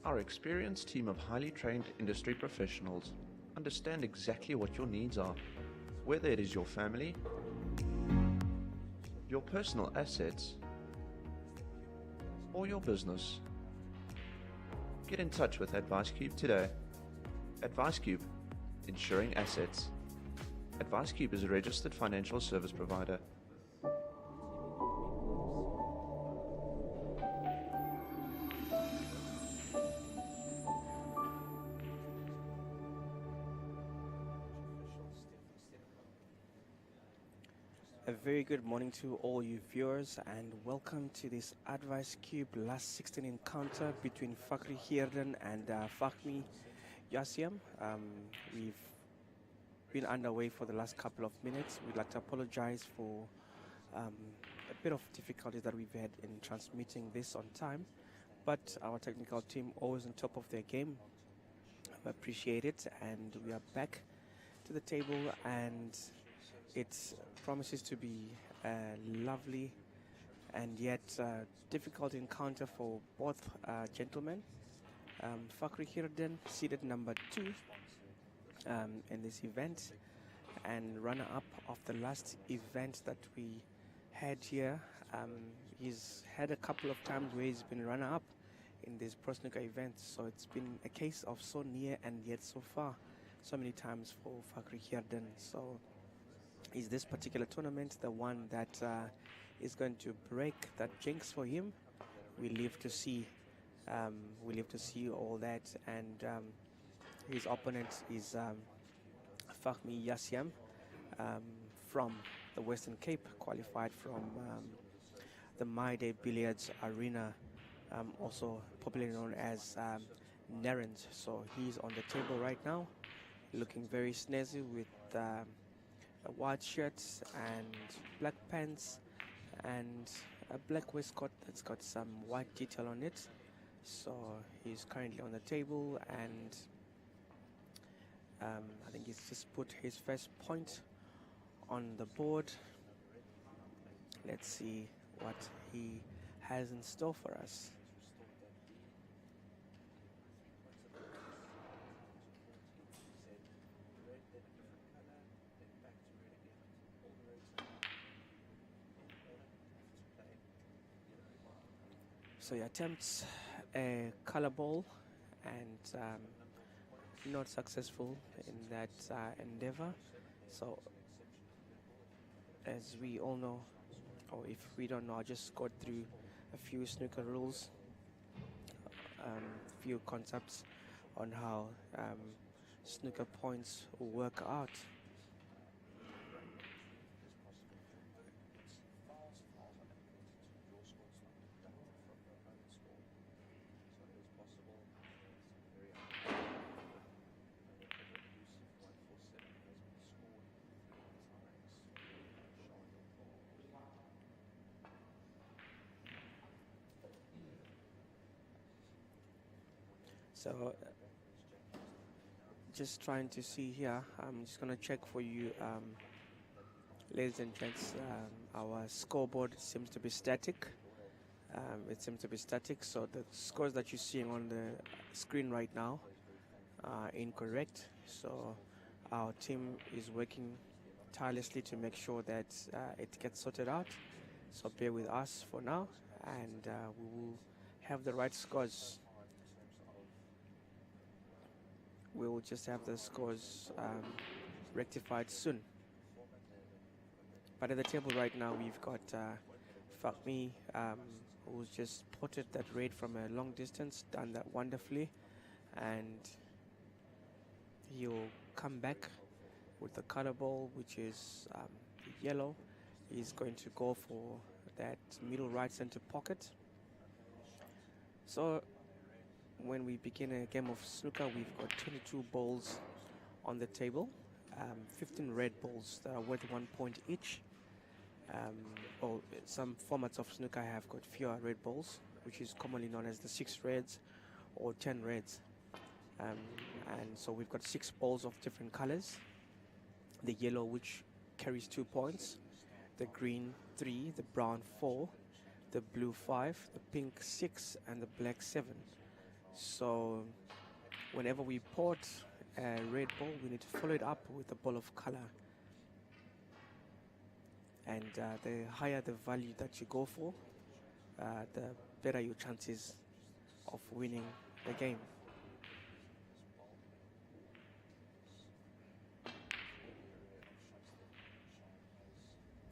Our experienced team of highly trained industry professionals understand exactly what your needs are, whether it is your family, your personal assets, or your business. Get in touch with AdviceCube today. AdviceCube, insuring assets. AdviceCube is a registered financial service provider. A very good morning to all you viewers and welcome to this AdviceCube last 16 encounter between Fakhri Hirden and Fahmi Yassiam. We've been underway for the last couple of minutes. We'd like to apologize for a bit of difficulties that we've had in transmitting this on time, but our technical team always on top of their game. I appreciate it, and we are back to the table, and it promises to be a lovely and yet difficult encounter for both gentlemen. Fakhri Hirden seated number 2 in this event and runner-up of the last event that we had here. He's had a couple of times where he's been runner-up in these Pro Snooker events, so it's been a case of so near and yet so far, so many times for Fakhri Hirden. So is this particular tournament the one that is going to break that jinx for him? We live to see. We live to see all that, and his opponent is Fahmi Yassiam from the Western Cape, qualified from the My Day Billiards Arena, also popularly known as Narrans. So he's on the table right now, looking very snazzy with a white shirt and black pants and a black waistcoat that's got some white detail on it. So he's currently on the table, and I think he's just put his first point on the board. Let's see what he has in store for us. So he attempts a color ball and not successful in that endeavor. So as we all know, or if we don't know, I'll just go through a few snooker rules, few concepts on how snooker points work out. So just trying to see here, I'm just going to check for you, ladies and gents. Our scoreboard seems to be static. It seems to be static, so the scores that you're seeing on the screen right now are incorrect. So our team is working tirelessly to make sure that it gets sorted out. So bear with us for now, and we will have the right scores. We will just have the scores rectified soon. But at the table right now, we've got Fahmi, who's just potted that raid from a long distance, done that wonderfully, and he'll come back with the color ball, which is yellow. He's going to go for that middle right center pocket. So when we begin a game of snooker, we've got 22 balls on the table, 15 red balls that are worth 1 point each. Or some formats of snooker have got fewer red balls, which is commonly known as the 6 reds or 10 reds. And so we've got 6 balls of different colors. The yellow, which carries 2 points, the green 3, the brown 4, the blue 5, the pink 6, and the black 7. So whenever we port a red ball, we need to follow it up with a ball of color. And the higher the value that you go for, the better your chances of winning the game.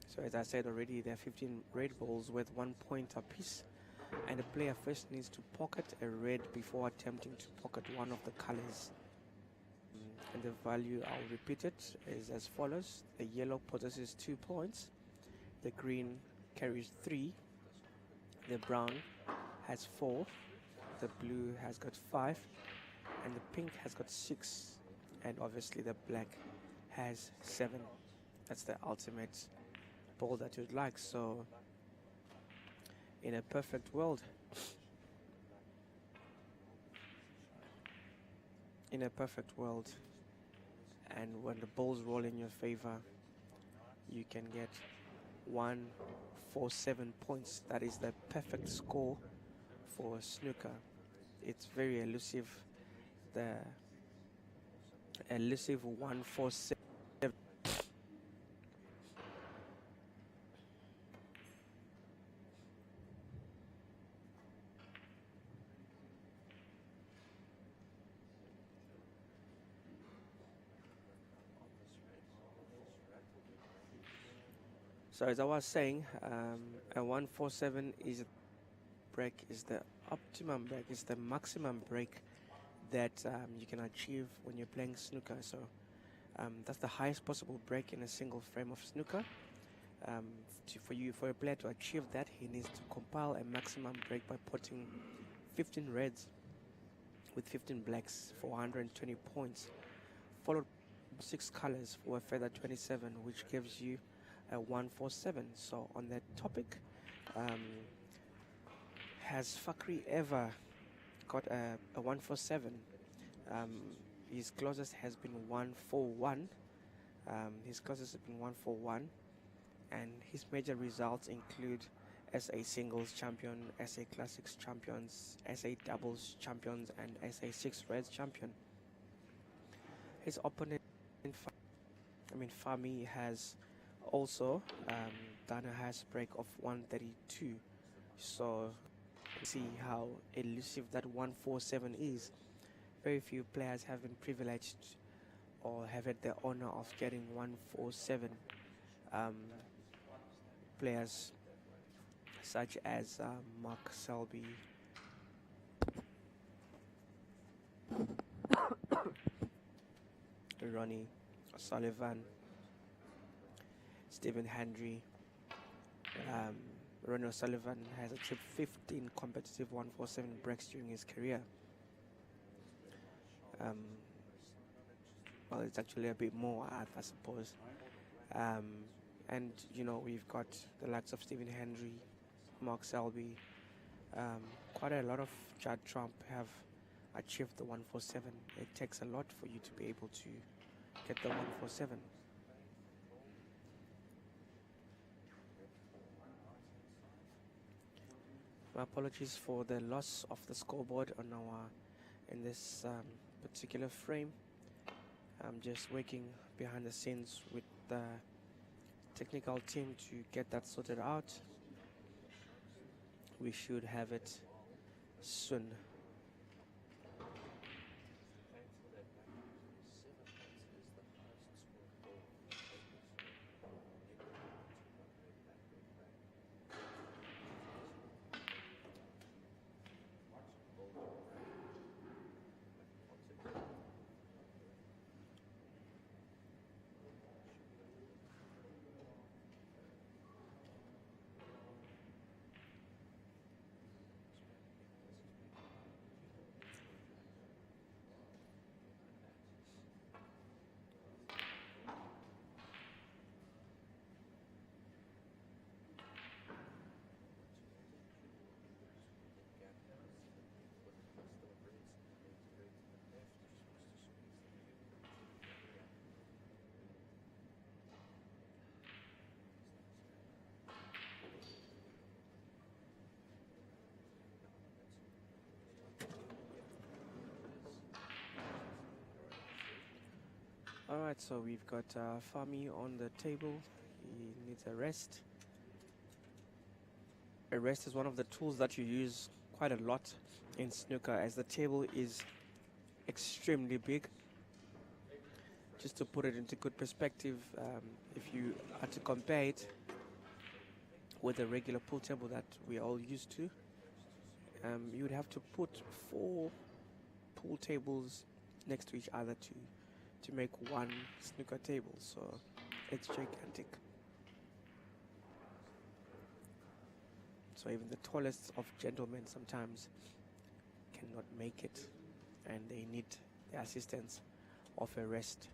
So as I said already, there are 15 red balls worth 1 point apiece, and the player first needs to pocket a red before attempting to pocket one of the colors. And the value, I'll repeat it, is as follows. The yellow possesses 2 points, the green carries 3, the brown has 4, the blue has got 5, and the pink has got 6, and obviously the black has 7. That's the ultimate ball that you'd like. So in a perfect world, and when the balls roll in your favor, you can get 147 points. That is the perfect score for snooker. It's very elusive. The elusive 147. So as I was saying, a 147 is the optimum break, is the maximum break that you can achieve when you're playing snooker. So that's the highest possible break in a single frame of snooker. For a player to achieve that, he needs to compile a maximum break by putting 15 reds with 15 blacks for 120 points, followed by 6 colors for a further 27, which gives you a 147. So on that topic, has Fakhri ever got a 147? His closest has been 141. His closest has been 141, and his major results include SA Singles Champion, SA Classics Champions, SA Doubles Champions, and SA Six Reds Champion. His opponent, Fahmi, has also done a highest break of 132. So see how elusive that 147 is. Very few players have been privileged or have had the honor of getting 147. Players such as Mark Selby, Ronnie O'Sullivan, Stephen Hendry. Ronnie O'Sullivan has achieved 15 competitive 147 breaks during his career. Well, it's actually a bit more, I suppose. And we've got the likes of Stephen Hendry, Mark Selby. Quite a lot of Judd Trump have achieved the 147. It takes a lot for you to be able to get the 147. My apologies for the loss of the scoreboard in this particular frame. I'm just working behind the scenes with the technical team to get that sorted out. We should have it soon. All right, so we've got Fami on the table. He needs a rest. A rest is one of the tools that you use quite a lot in snooker, as the table is extremely big. Just to put it into good perspective, if you are to compare it with a regular pool table that we are all used to, you would have to put 4 pool tables next to each other to make one snooker table. So it's gigantic. So even the tallest of gentlemen sometimes cannot make it, and they need the assistance of a rest.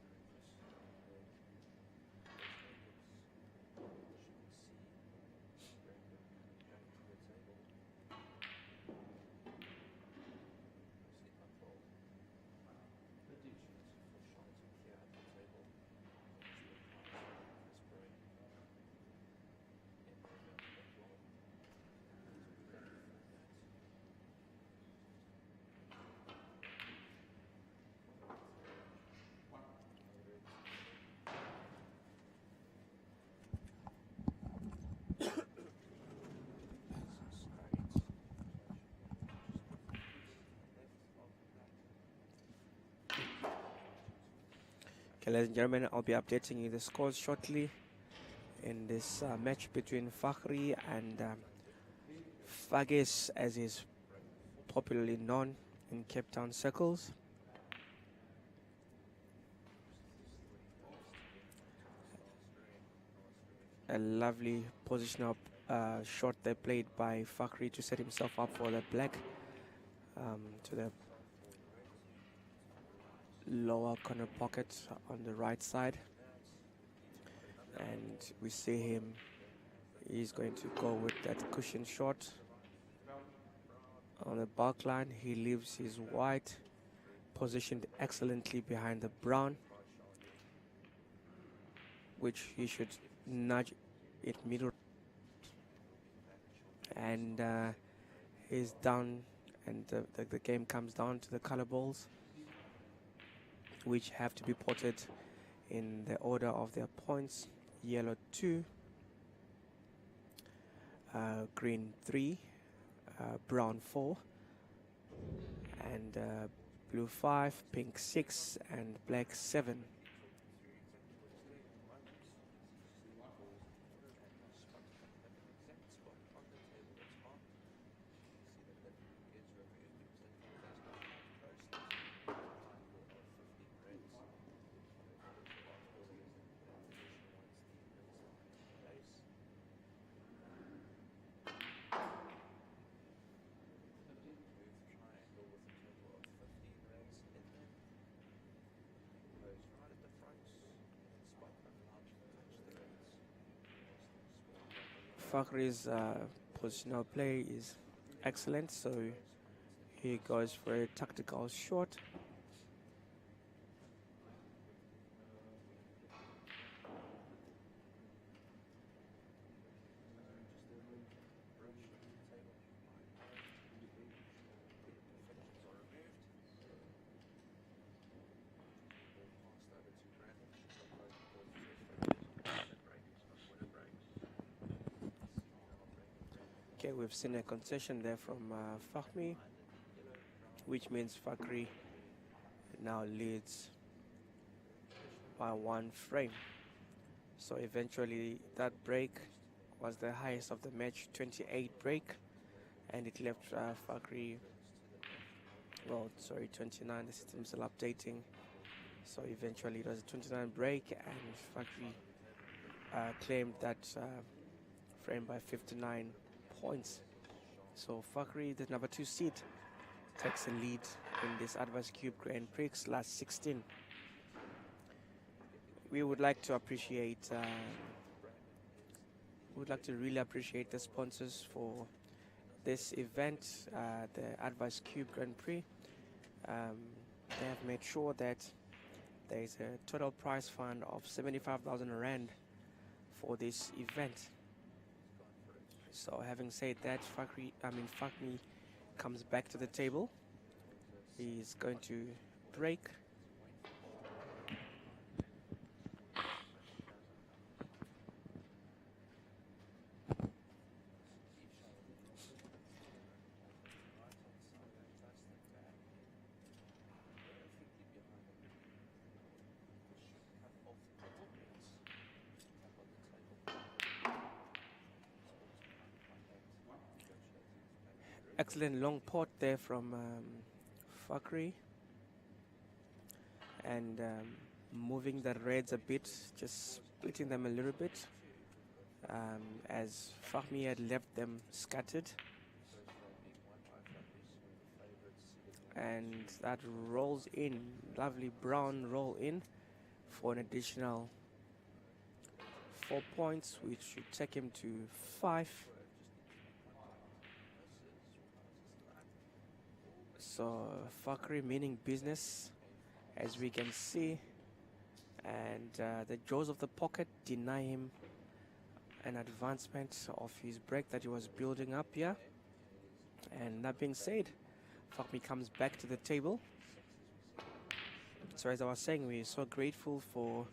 Okay, ladies and gentlemen, I'll be updating you the scores shortly in this match between Fakhri and Fagis, as is popularly known in Cape Town circles. A lovely positional shot they played by Fakhri to set himself up for the black to the lower corner pocket on the right side, and we see him, he's going to go with that cushion shot on the back line. He leaves his white positioned excellently behind the brown, which he should nudge it middle, and he's down, and the game comes down to the color balls, which have to be potted in the order of their points: yellow 2, green 3, brown 4, and blue 5, pink 6, and black 7. Fakhri's positional play is excellent, so he goes for a tactical shot. Okay, we've seen a concession there from Fahmi, which means Fakhri now leads by 1 frame. So eventually that break was the highest of the match, 28 break, and it left Fakhri, well, sorry, 29, the system's still updating. So eventually it was a 29 break, and Fakhri claimed that frame by 59 points. So Fakhri, the number 2 seed, takes a lead in this Advice Cube Grand Prix last 16. We would like to appreciate, really appreciate the sponsors for this event, the Advice Cube Grand Prix. They have made sure that there is a total prize fund of 75,000 Rand for this event. So having said that, Fahmi comes back to the table. He's going to break. excellent long pot there from Fakhri, and moving the reds a bit, just splitting them a little bit, as Fahmi had left them scattered. And that rolls in, lovely brown roll in for an additional 4 points, which should take him to 5. So Fakhri meaning business, as we can see, and the jaws of the pocket deny him an advancement of his break that he was building up here. And that being said, Fahmi comes back to the table. So as I was saying, we're so grateful for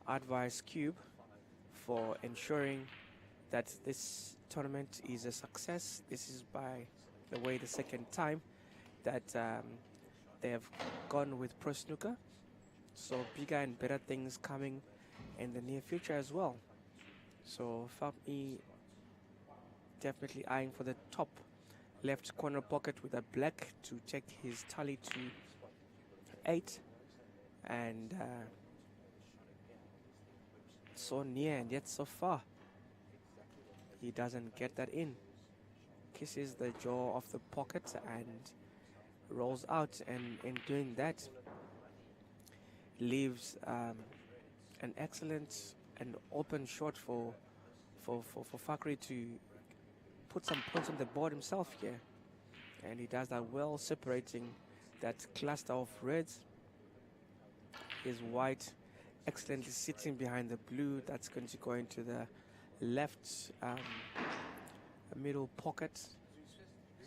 Advice Cube for ensuring that this tournament is a success. This is, by the way, the second time that they have gone with Pro Snooker. So bigger and better things coming in the near future as well. So Fahmi definitely eyeing for the top left corner pocket with a black to take his tally to 8, and so near and yet so far. He doesn't get that in. Kisses the jaw of the pocket and rolls out, and in doing that leaves an excellent and open shot for Fakhri to put some points on the board himself here, and he does that well, separating that cluster of reds. His white excellently sitting behind the blue. That's going to go into the left middle pocket,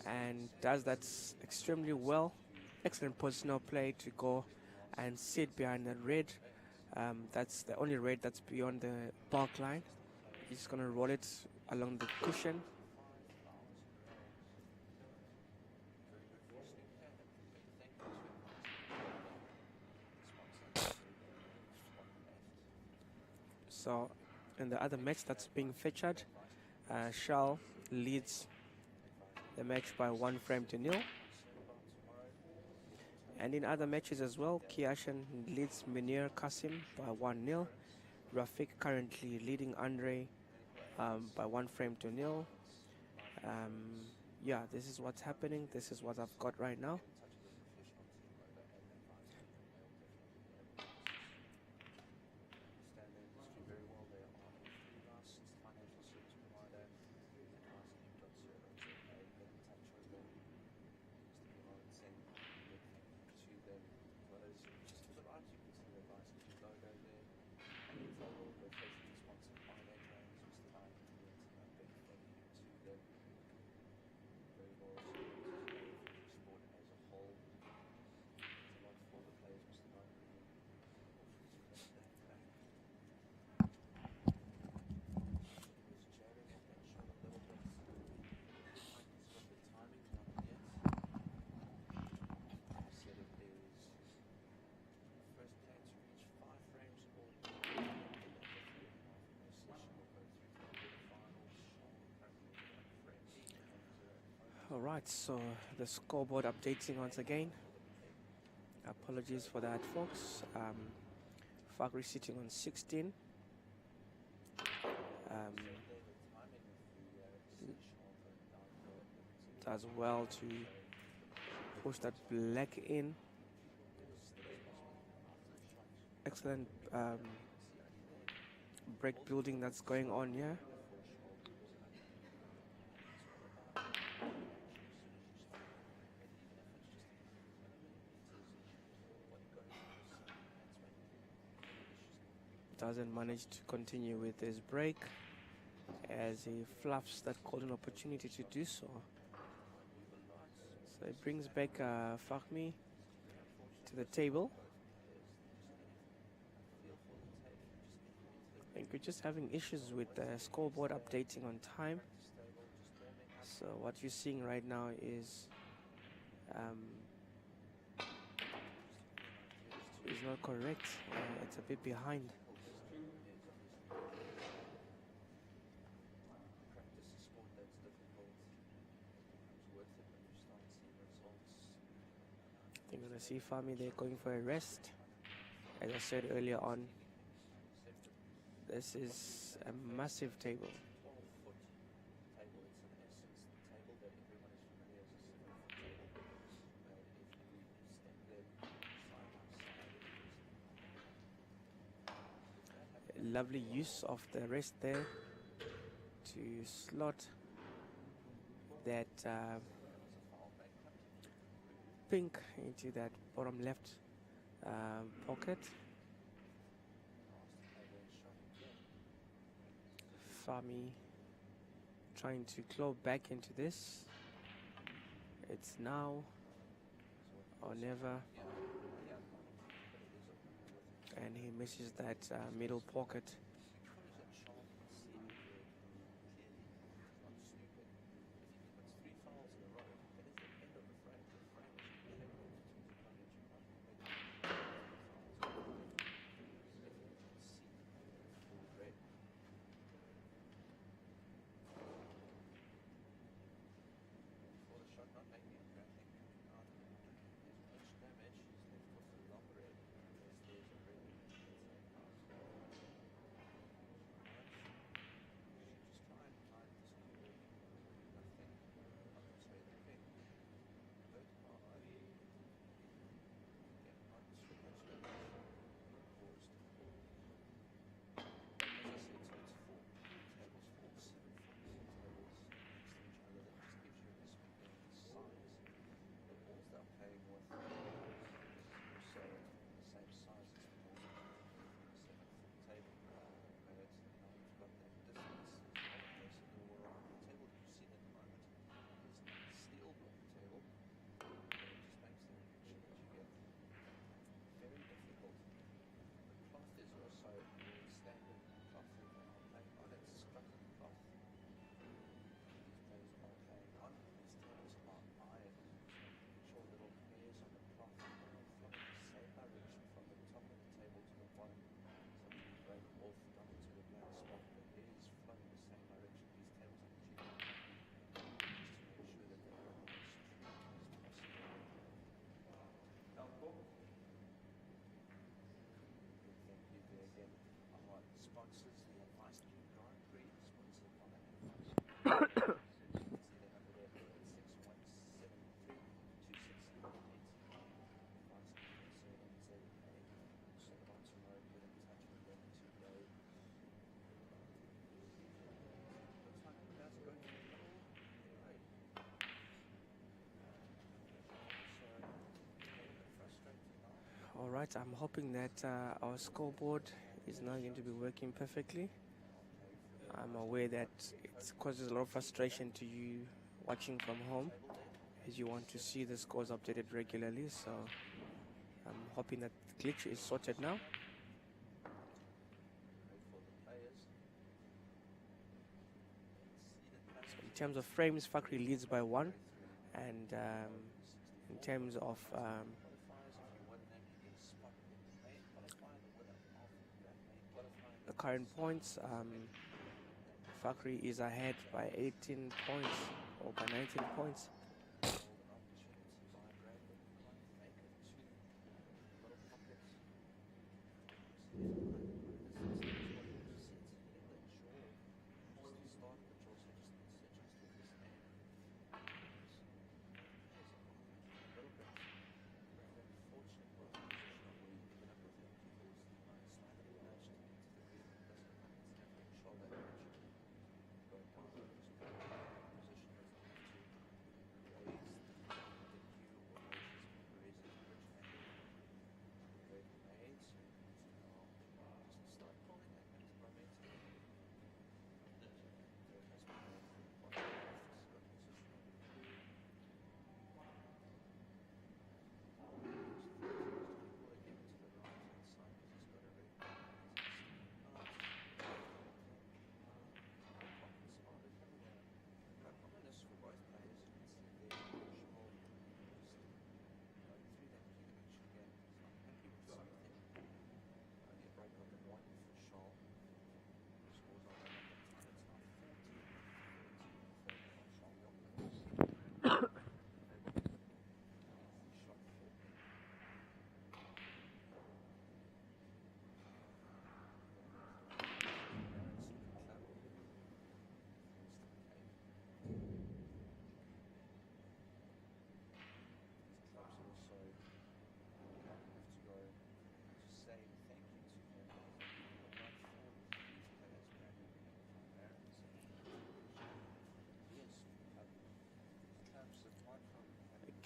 and does that extremely well. Excellent positional play to go and sit behind the red. That's the only red that's beyond the bulk line. He's going to roll it along the cushion. So in the other match that's being featured, Shal leads the match by 1 frame to 0. And in other matches as well, Kiashan leads Munir Kasim by 1-0. Rafik currently leading Andre by 1 frame to 0. Yeah, this is what's happening. This is what I've got right now. Alright, so the scoreboard updating once again. Apologies for that, folks. Fakhri sitting on 16. Does well to push that black in. Excellent break building that's going on here. Doesn't manage to continue with his break as he fluffs that golden opportunity to do so. So it brings back Fahmi to the table. I think we're just having issues with the scoreboard updating on time. So what you're seeing right now is not correct. It's a bit behind. I see Fami there going for a rest. As I said earlier on, this is a massive table. Lovely use of the rest there to slot that pink into that bottom left pocket. Fami trying to claw back into this. It's now or never. And he misses that middle pocket. All right, I'm hoping that our scoreboard is now going to be working perfectly. I'm aware that it causes a lot of frustration to you watching from home as you want to see the scores updated regularly. So I'm hoping that the glitch is sorted now. So in terms of frames, Fakhri leads by 1, and in terms of the current points, Fakhri is ahead by 18 points or by 19 points.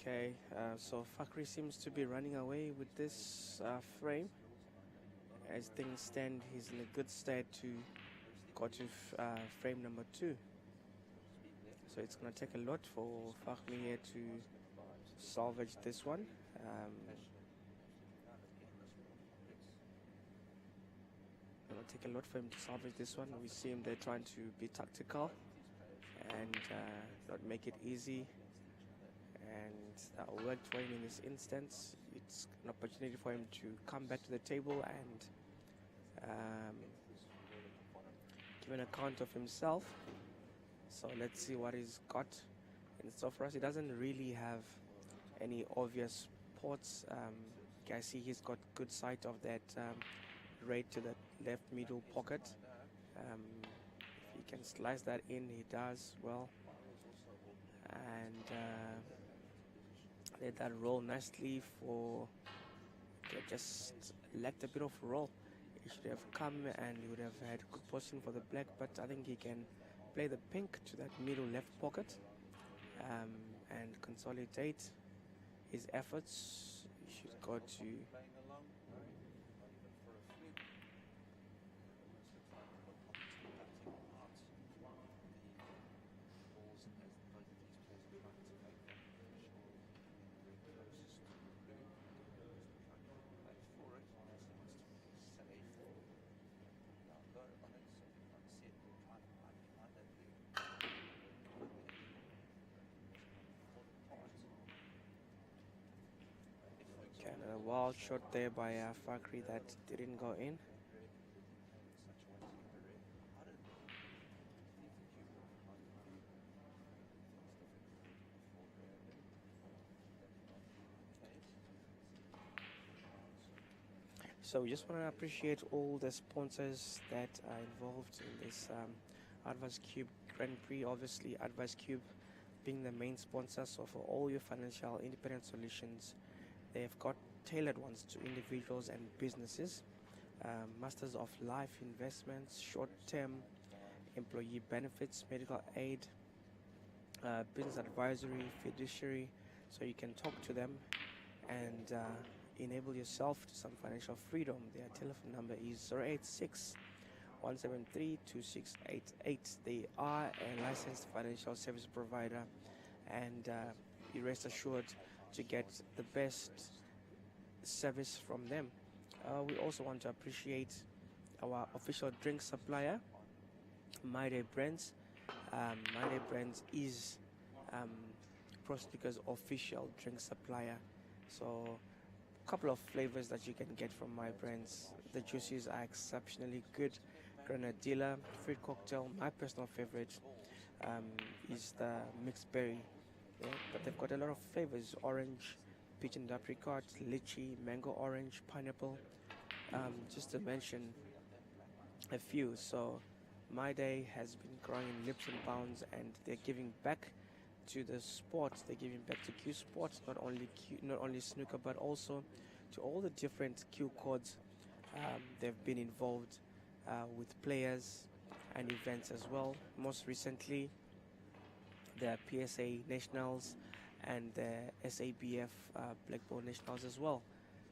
Okay, so Fakri seems to be running away with this frame. As things stand, he's in a good state to go to frame number 2. So it's going to take a lot for Fahmi here to salvage this one. It'll take a lot for him to salvage this one. We see him there trying to be tactical and not make it easy. And that worked for him in this instance. It's an opportunity for him to come back to the table and give an account of himself. So let's see what he's got. And so for us, he doesn't really have any obvious ports. You can see he's got good sight of that right to the left middle pocket. If he can slice that in, he does well. And let that roll nicely for... Okay, just lacked a bit of roll. He should have come and he would have had good position for the black, but I think he can play the pink to that middle left pocket and consolidate his efforts. He should go to... A wild shot there by Fakri that didn't go in. So we just want to appreciate all the sponsors that are involved in this Advice Cube Grand Prix. Obviously, Advice Cube being the main sponsor, so for all your financial independent solutions, they've got tailored ones to individuals and businesses. Masters of Life Investments, short-term employee benefits, medical aid, business advisory, fiduciary. So you can talk to them and enable yourself to some financial freedom. Their telephone number is 086 173 2688. They are a licensed financial service provider, and you rest assured to get the best service from them. We also want to appreciate our official drink supplier, My Day Brands. My Day Brands is Pro Snooker's official drink supplier. So a couple of flavors that you can get from My Brands. The juices are exceptionally good. Grenadilla, fruit cocktail. My personal favorite is the mixed berry. Yeah, but they've got a lot of flavors: orange, peach and apricot, lychee, mango orange, pineapple, just to mention a few. So My Day has been growing in leaps and bounds, and they're giving back to the sport. They're giving back to Q Sports, not only snooker, but also to all the different Q codes. They've been involved with players and events as well. Most recently, the PSA Nationals and the SABF Black Ball Nationals as well.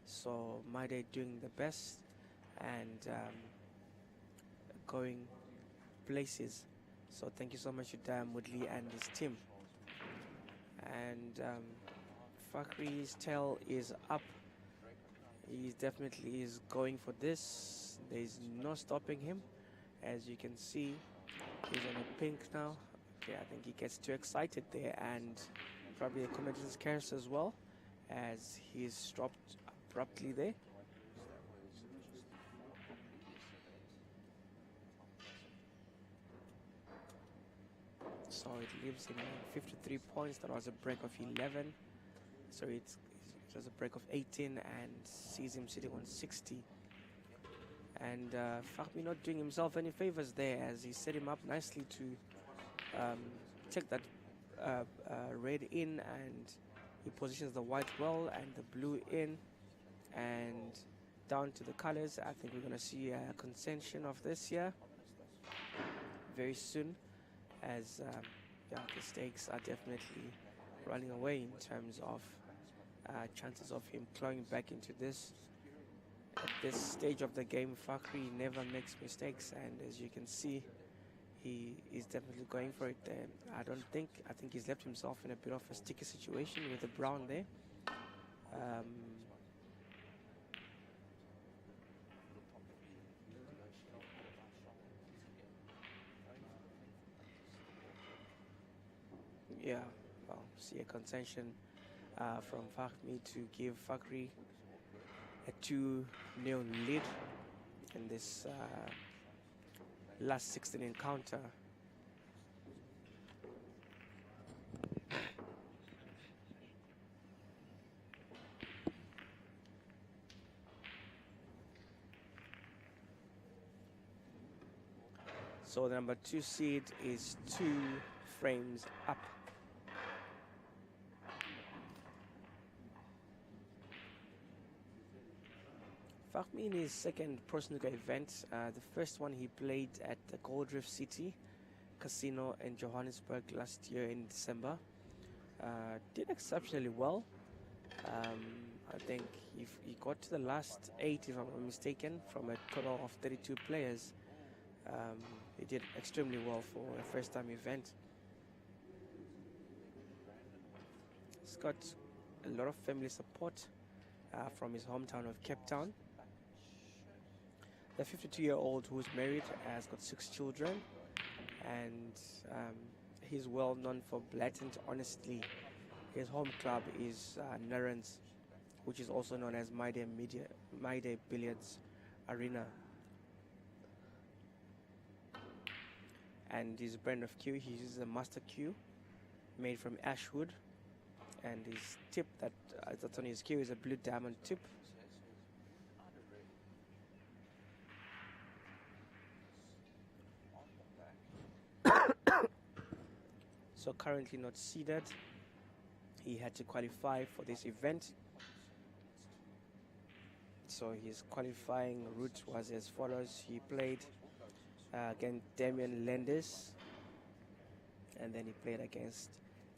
So My Day doing the best and going places. So thank you so much to Dan Woodley and his team. And Fakri's tail is up. He definitely is going for this. There's no stopping him. As you can see, he's on a pink now. Okay, I think he gets too excited there, and probably the commentators cares as well, as he's stopped abruptly there. So it leaves him 53 points. That was a break of 11. So it was a break of 18 and sees him sitting on 60. And Fahmi not doing himself any favors there, as he set him up nicely to take that red in, and he positions the white well and the blue in and down to the colors. I think we're going to see a consension of this here very soon, as the stakes are definitely running away in terms of chances of him clawing back into this. At this stage of the game, Fakhri never makes mistakes, and as you can see, he is definitely going for it there. I think he's left himself in a bit of a sticky situation with the brown there. Yeah, well, see a contention from Fahmi to give Fakhri a 2-0 lead in this last 16 encounter. So the number 2 seed is 2 frames up. Fahmi in his second Pro Snooker event, the first one he played at the Gold Reef City Casino in Johannesburg last year in December, did exceptionally well. I think he got to the last 8, if I'm not mistaken, from a total of 32 players. He did extremely well for a first-time event. He's got a lot of family support from his hometown of Cape Town. The 52-year-old who's married has got 6 children, and he's well known for blatant honesty. His home club is Narrans, which is also known as My Day Billiards Arena. And his brand of cue, he uses a master cue made from ash wood, and his tip that's on his cue is a blue diamond tip. So currently not seeded. He had to qualify for this event. So his qualifying route was as follows. He played against Damian Landis, and then he played against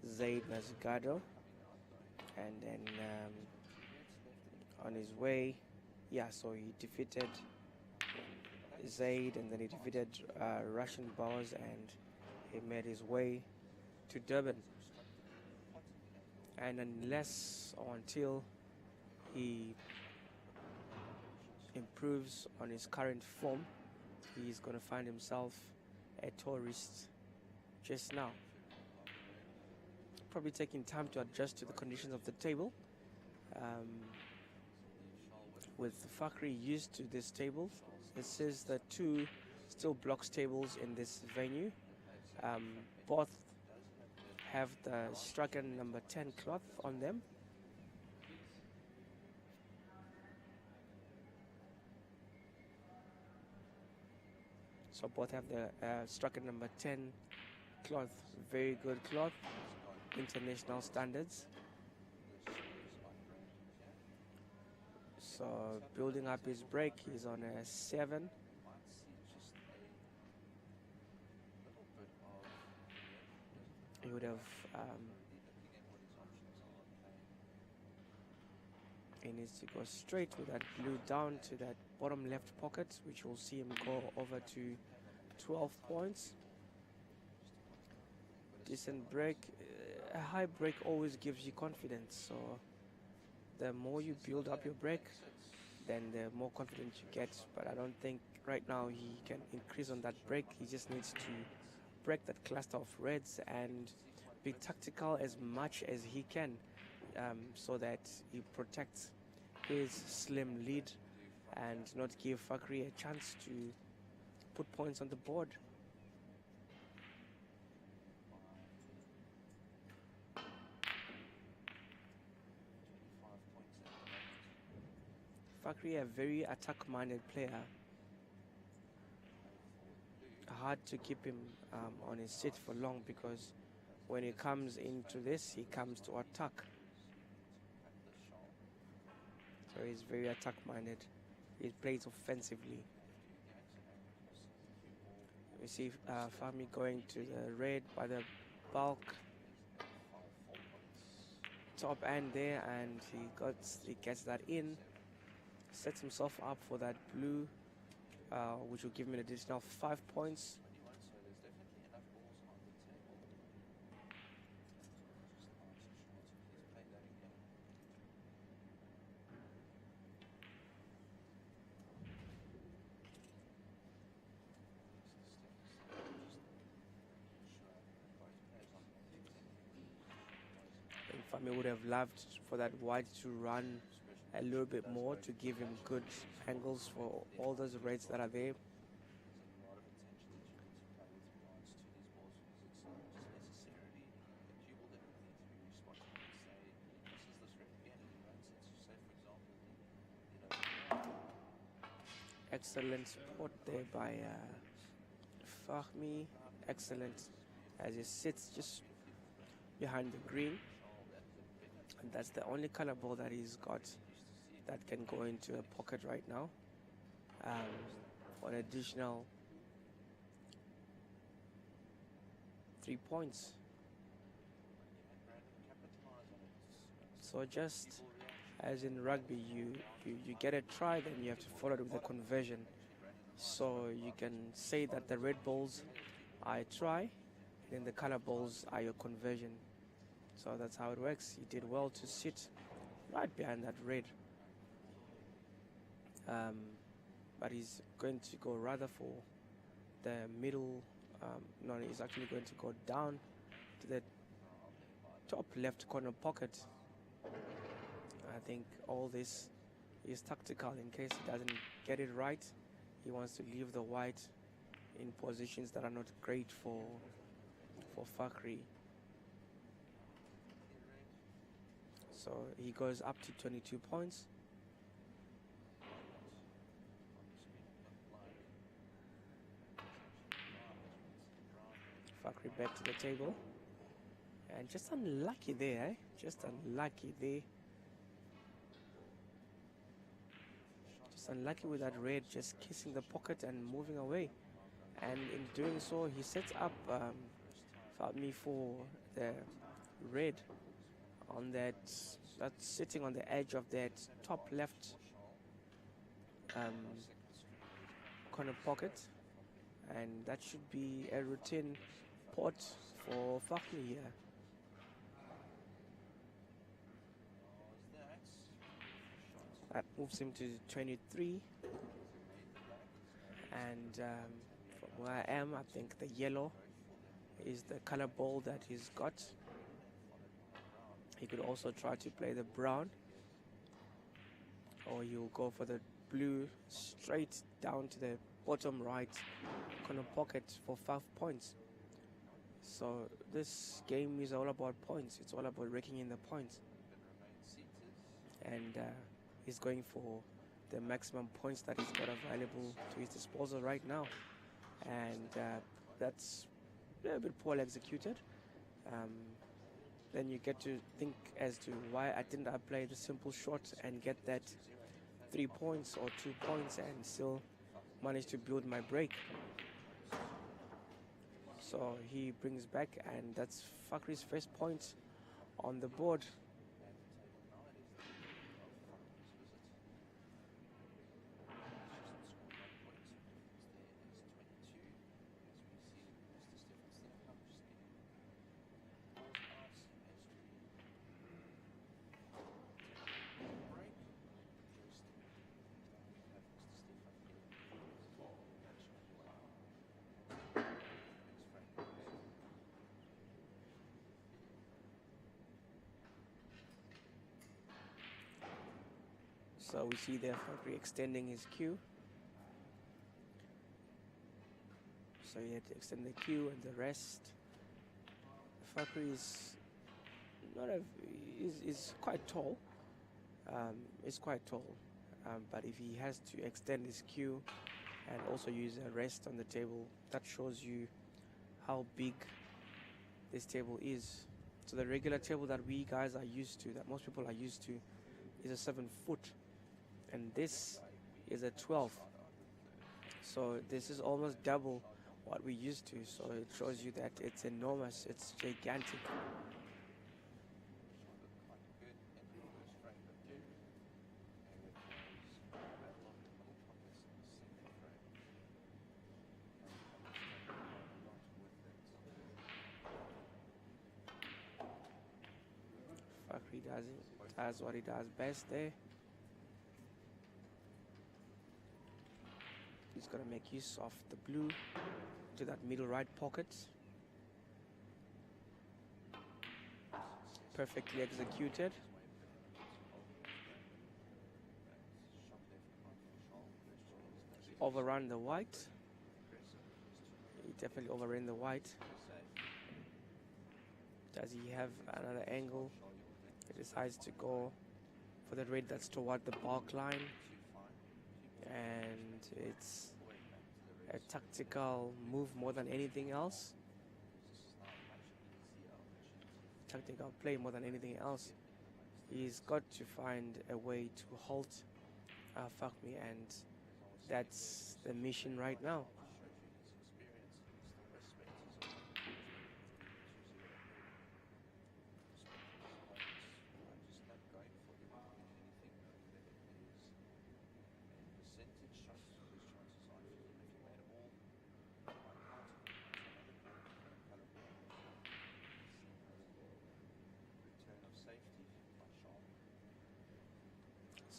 Zaid Nazgado, and then on his way, so he defeated Zaid, and then he defeated Russian Bowers, and he made his way to Durban. And unless or until he improves on his current form, he's going to find himself a tourist just now. Probably taking time to adjust to the conditions of the table. With Fakhri used to this table, this is the 2 steel blocks tables in this venue. Both have the Strachan number 10 cloth on them. So both have the Strachan number 10 cloth, very good cloth, international standards. So building up his break, he's on a 7. He would have, he needs to go straight with that blue down to that bottom left pocket, which will see him go over to 12 points. Decent break. A high break always gives you confidence, so the more you build up your break, then the more confidence you get. But I don't think right now he can increase on that break. He just needs to break that cluster of reds and be tactical as much as he can, so that he protects his slim lead and not give Fakhri a chance to put points on the board. Fakhri, a very attack-minded player. Hard to keep him on his seat for long, because when he comes into this, he comes to attack. So he's very attack-minded. He plays offensively. We see Fahmi going to the red by the bulk. top end there, and he gets that in, sets himself up for that blue, which will give him an additional 5 points. Fahmy would have loved for that white to run a little bit more to give him good angles for all those reds that are there. Excellent support there by Fahmy. Excellent as he sits just behind the green. And that's the only color ball that he's got that can go into a pocket right now. For an additional 3 points. So just as in rugby, you get a try, then you have to follow it with a conversion. So you can say that the red balls are a try, then the color balls are your conversion. So that's how it works. He did well to sit right behind that red. But he's going to go rather for the middle. No, he's actually going to go down to the top left corner pocket. I think all this is tactical in case he doesn't get it right. He wants to leave the white in positions that are not great for Fakhri. So he goes up to 22 points. Fakhri back to the table. And just unlucky there, eh? Just unlucky there. Just unlucky with that red just kissing the pocket and moving away. And in doing so, he sets up Fahmy for the red on that's sitting on the edge of that top left corner pocket, and that should be a routine pot for Fahmy here. That moves him to 23, and from where I am, I think the yellow is the color ball that he's got. He could also try to play the brown, or you'll go for the blue straight down to the bottom right corner pocket for 5 points. So this game is all about points. It's all about raking in the points. And he's going for the maximum points that he's got available to his disposal right now. And that's a little bit poorly executed. Then you get to think as to why didn't I play the simple shot and get that 3 points or 2 points and still manage to build my break. So he brings back, and that's Fakhri's first point on the board. So we see there Fakhri extending his queue. So he had to extend the queue and the rest. Fakhri is is quite tall. Is quite tall. But if he has to extend his queue and also use a rest on the table, that shows you how big this table is. So the regular table that we guys are used to, that most people are used to, is a 7 foot. And this is a 12. So this is almost double what we used to. So it shows you that it's enormous, it's gigantic. Fakri does what he does best there. He's going to make use of the blue to that middle right pocket. Perfectly executed. Overrun the white. He definitely overran the white. Does he have another angle? He decides to go for the red that's toward the bark line. And it's a tactical move more than anything else. Tactical play more than anything else. He's got to find a way to halt Fakmi, and that's the mission right now.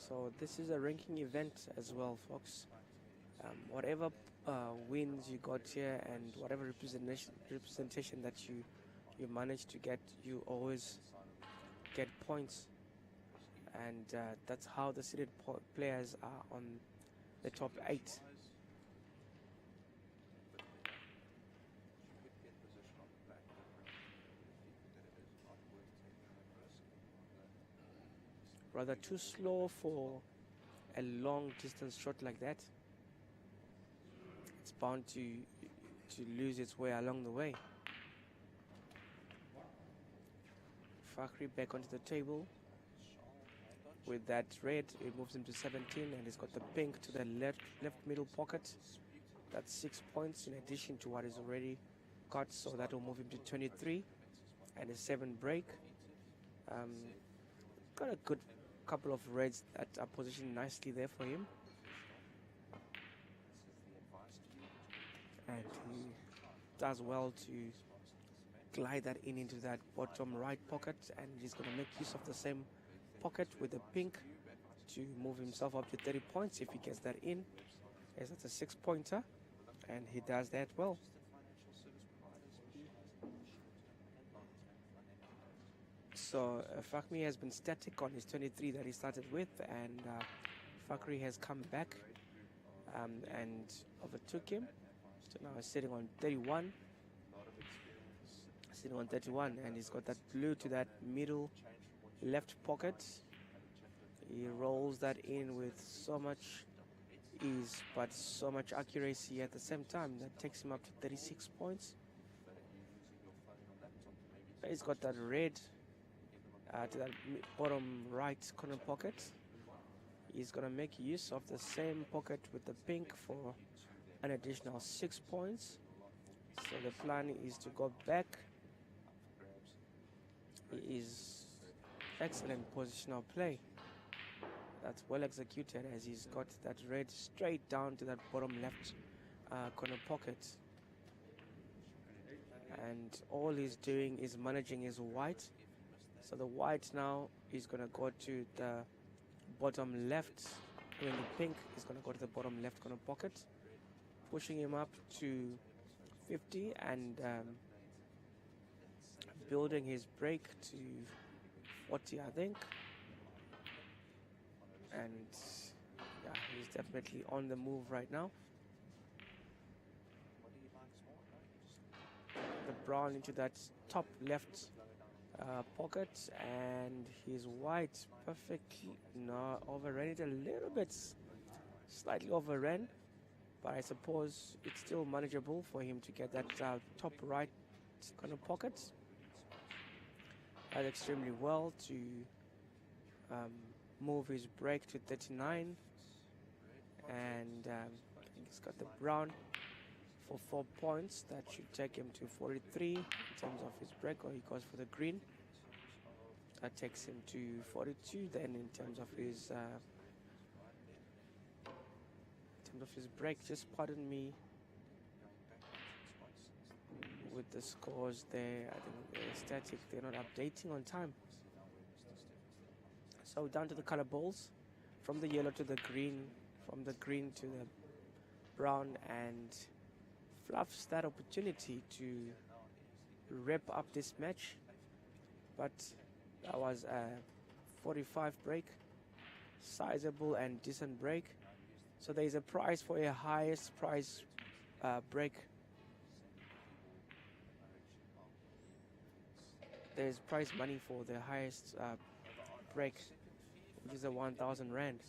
So this is a ranking event as well, folks. Whatever wins you got here and whatever representation that you manage to get, you always get points. And that's how the seeded players are on the top 8. Rather too slow for a long distance shot like that. It's bound to lose its way along the way. Fakri back onto the table. With that red, it moves him to 17, and he's got the pink to the left middle pocket. That's 6 points in addition to what he's already got, so that will move him to 23 and a 7 break. Got a good couple of reds that are positioned nicely there for him, and he does well to glide that into that bottom right pocket, and he's going to make use of the same pocket with the pink to move himself up to 30 points if he gets that in, as that's a 6-pointer, and he does that well. So Fakmi has been static on his 23 that he started with, and Fakri has come back and overtook him. So now he's sitting on 31. Sitting on 31, and he's got that blue to that middle left pocket. He rolls that in with so much ease, but so much accuracy at the same time. That takes him up to 36 points. He's got that red to that bottom right corner pocket. He's going to make use of the same pocket with the pink for an additional 6 points. So the plan is to go back. He is excellent positional play. That's well executed, as he's got that red straight down to that bottom left corner pocket. And all he's doing is managing his white. So the white now is going to go to the bottom left. When the pink is going to go to the bottom left corner pocket, pushing him up to 50 and building his break to 40, I think. And yeah, he's definitely on the move right now. The brown into that top left pocket, and his white perfectly overran it a little bit, slightly overran, but I suppose it's still manageable for him to get that top right corner pocket. Does extremely well to move his break to 39, and I think he's got the brown for 4 points. That should take him to 43 in terms of his break, or he goes for the green. That takes him to 42. Then in terms of his break, just pardon me with the scores there. I think they're static. They're not updating on time. So down to the color balls, from the yellow to the green, from the green to the brown, and fluffs that opportunity to wrap up this match. But that was a 45 break, sizable and decent break. So there is a prize for a highest prize break. There's prize money for the highest break, which is a 1,000 rand.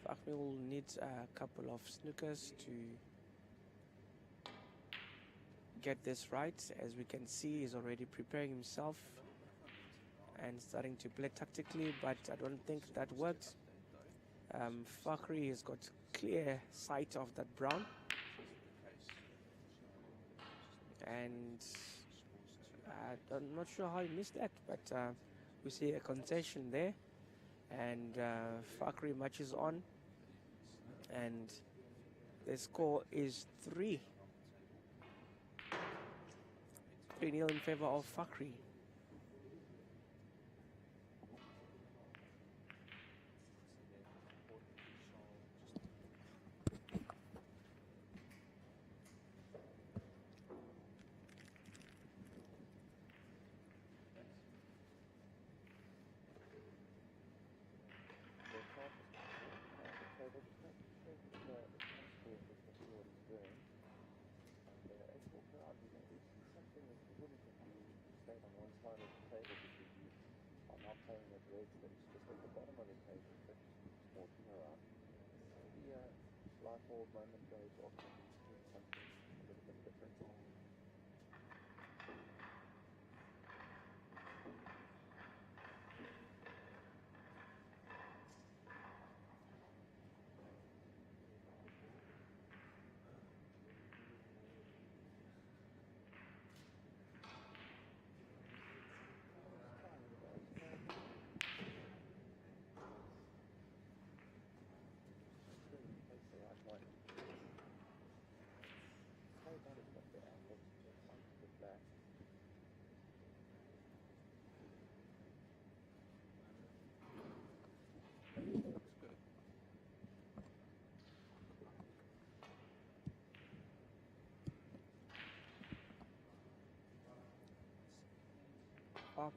Fakmi will need a couple of snookers to get this right. As we can see, he's already preparing himself and starting to play tactically, but I don't think that worked. Fakhri has got clear sight of that brown, and I'm not sure how he missed that, but we see a concession there, and Fakhri marches on, and the score is 3-0 in favor of Fakhri.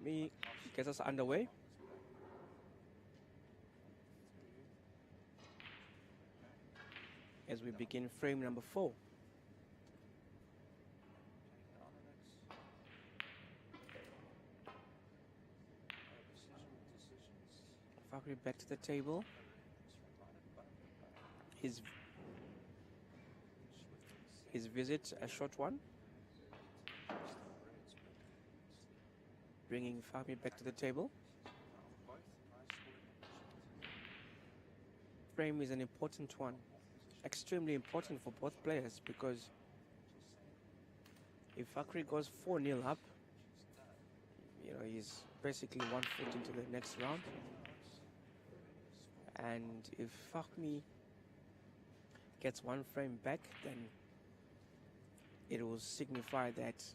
Me gets us underway. As we begin frame number 4. Fakhri back to the table. His visit, a short one. Bringing Fakhri back to the table. Frame is an important one. Extremely important for both players, because if Fakhri goes 4-0 up, you know, he's basically 1 foot into the next round. And if Fakhri gets 1 frame back, then it will signify that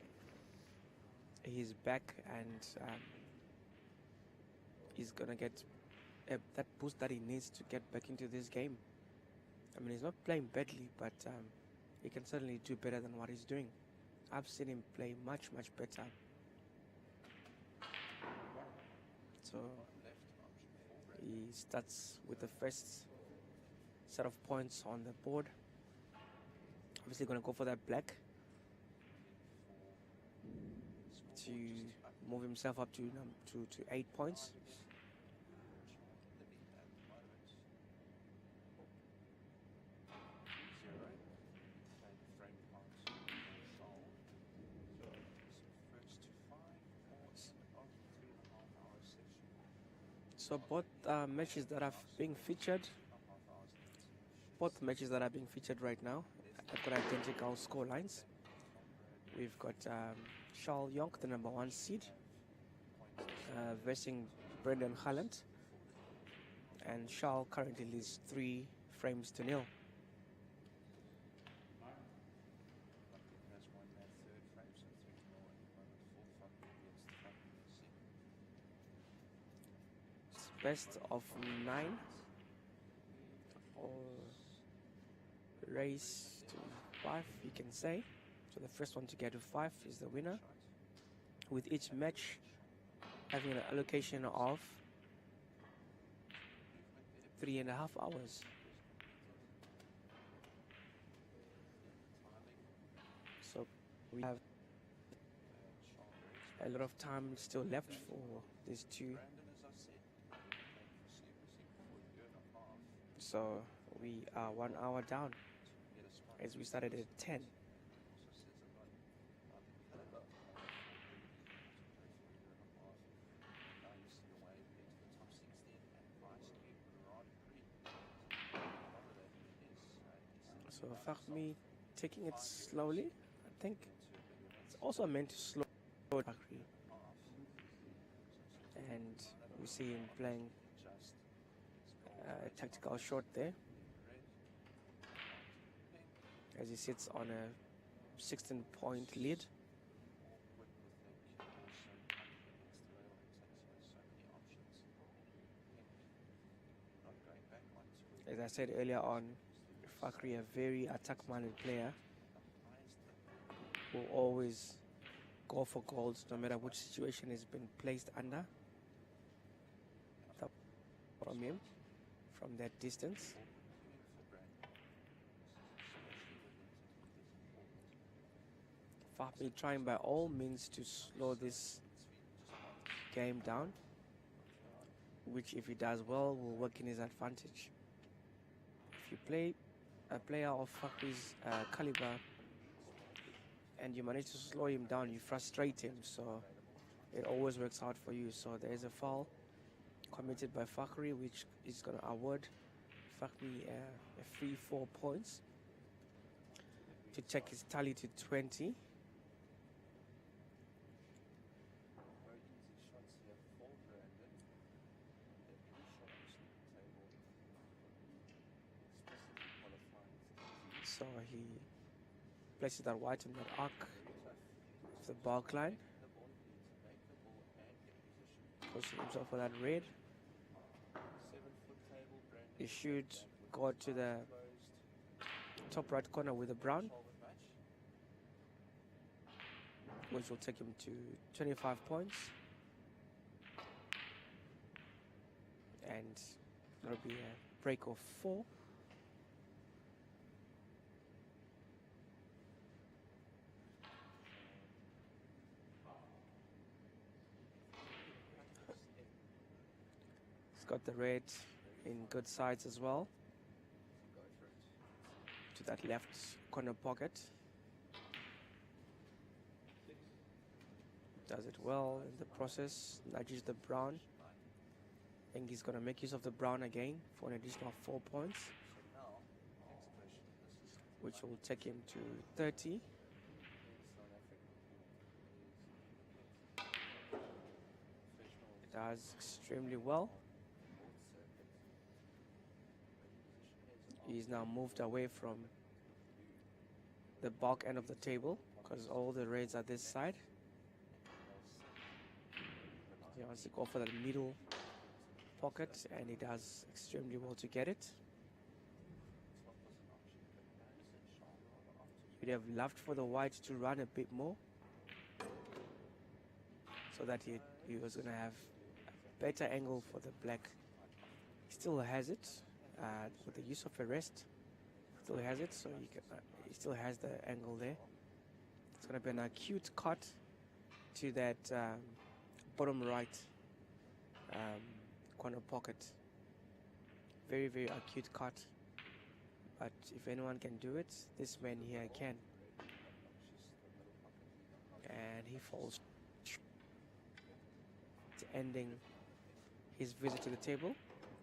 he's back, and he's gonna get that boost that he needs to get back into this game. I mean, he's not playing badly, but he can certainly do better than what he's doing. I've seen him play much, much better. So he starts with the first set of points on the board. Obviously going to go for that black to move himself up to 8 points. So both matches that are being featured, right now, have got identical score lines. We've got Charles Yonk, the number 1 seed, versing Brendan Holland, and Charles currently leads 3 frames to 0. best of 9 or race to 5, you can say. So the first one to get to 5 is the winner, with each match having an allocation of 3.5 hours. So we have a lot of time still left for these two. So we are 1 hour down as we started at 10. So Fahmi taking it slowly. I think it's also meant to slow Fakri. And we see him playing a tactical shot there as he sits on a 16-point lead. As I said earlier on, Fakri, a very attack-minded player, will always go for goals no matter which situation he's been placed under. From him, from that distance. Fahmi trying by all means to slow this game down, which if he does well will work in his advantage. If you play a player of Fakri's caliber and you manage to slow him down, you frustrate him, so it always works out for you. So there is a foul committed by Fakri, which is going to award Fakri a free 4 points to check his tally to 20. So he places that white in that arc of the bulk line, pushing himself for that red. He should go to the top right corner with the brown, which will take him to 25 points. And that'll be a break of 4. He's got the red in good sides as well, to that left corner pocket. Does it well in the process, nudges the brown. I think he's going to make use of the brown again for an additional 4 points, which will take him to 30. It does extremely well. He's now moved away from the bulk end of the table because all the reds are this side. He wants to go for that middle pocket, and he does extremely well to get it. You'd have loved for the white to run a bit more so that he was going to have a better angle for the black. He still has it. With the use of a rest, still has it, so he still has the angle there. It's going to be an acute cut to that bottom right corner pocket. Very, very acute cut. But if anyone can do it, this man here can. And he falls, ending his visit to the table,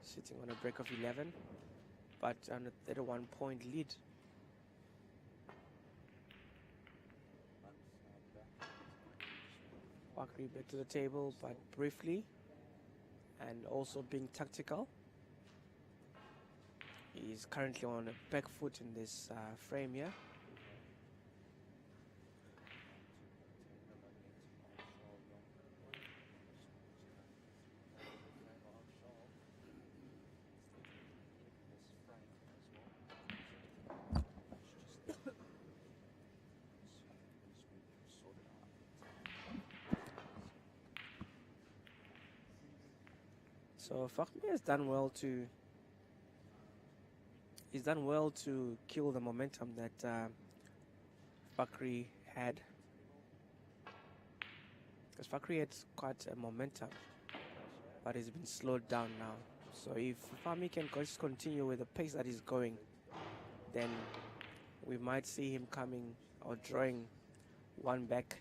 sitting on a break of 11, but on a 31-point lead. Fakri back to the table, but briefly, and also being tactical. He is currently on a back foot in this frame here. So Fakhmi has done well to. He's done well to kill the momentum that Fakhri had. Because Fakhri had quite a momentum, but he's been slowed down now. So if Fahmi can just continue with the pace that he's going, then we might see him coming or drawing one back.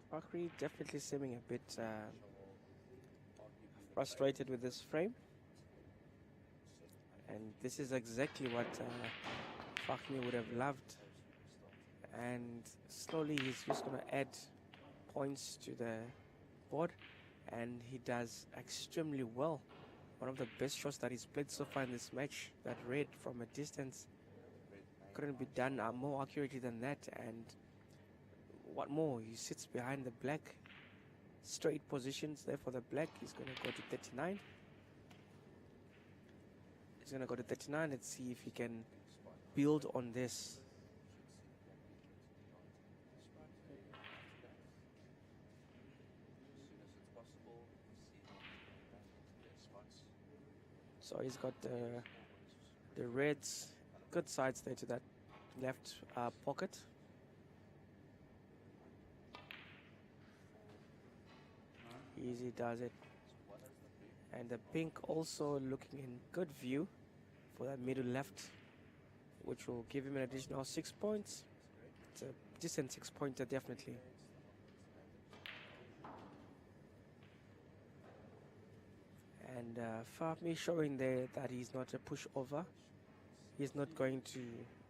Fakhri definitely seeming a bit frustrated with this frame. And this is exactly what Fahmi would have loved. And slowly he's just going to add points to the board. And he does extremely well. One of the best shots that he's played so far in this match. That red from a distance couldn't be done more accurately than that. And what more? He sits behind the black. Straight positions there for the black. He's going to go to 39. He's going to go to 39. Let's see if he can build on this. So he's got the reds, good sides there to that left pocket. Easy does it. And the pink also looking in good view for that middle left, which will give him an additional 6 points. It's a decent 6-pointer, definitely. And Fahmi showing there that he's not a pushover. He's not going to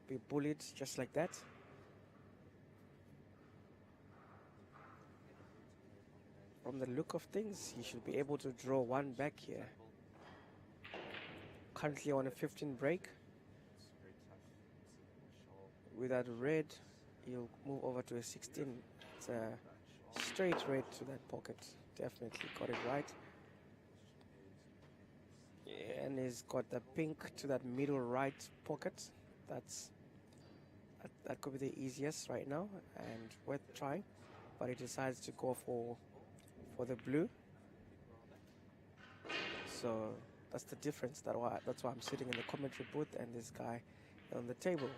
be bullied just like that. From the look of things, he should be able to draw one back here. Currently on a 15 break. With that red, he'll move over to a 16. It's a straight red to that pocket. Definitely got it right. Yeah, and he's got the pink to that middle right pocket. That could be the easiest right now and worth trying. But he decides to go for the blue. So that's the difference. That's why I'm sitting in the commentary booth and this guy on the table.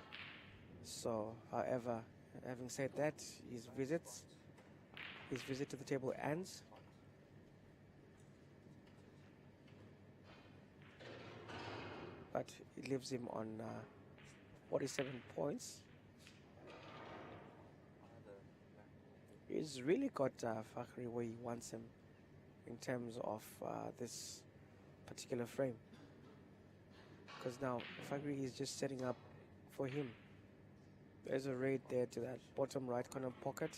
So, however, having said that, his visit to the table ends. But it leaves him on 47 points. He's really got Fakhri where he wants him in terms of this particular frame. Because now Fakhri is just setting up for him. There's a raid there to that bottom right corner pocket,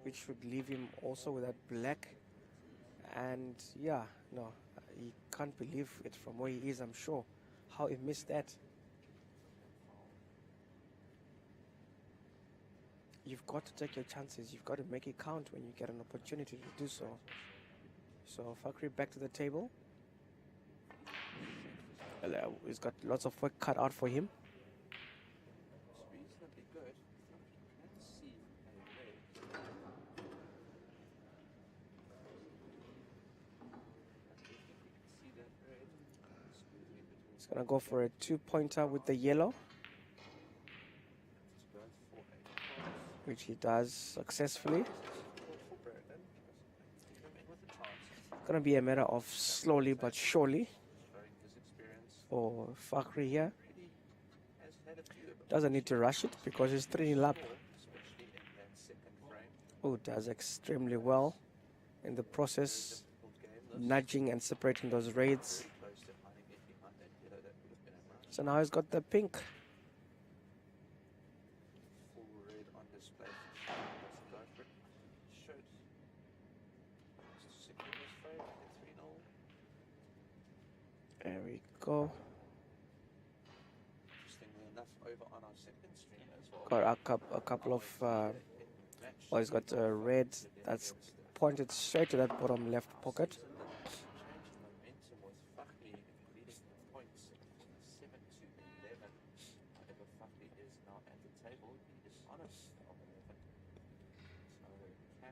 which should leave him also with that black. And yeah, no, he can't believe it from where he is, I'm sure. How he missed that. You've got to take your chances. You've got to make it count when you get an opportunity to do so. So Fakhri back to the table. He's got lots of work cut out for him. He's gonna go for a 2-pointer with the yellow, which he does successfully. Gonna be a matter of slowly but surely for Fakhri here. Doesn't need to rush it because he's 3 up. Especially in that second frame. Oh, does extremely well in the process, nudging and separating those raids. Close to hiding it behind that yellow that would have been a rush. So now he's got the pink. Full red on display for sure. Let's go for it. Should secure this frame at 3-0. There we go. Interestingly enough, over on our second stream as well. Got a couple of. Well, he's got a red that's pointed straight to that bottom left pocket. Change in momentum with Fakhri leading points 7-11. However, Fakhri is now at the table. He is on a 11. So can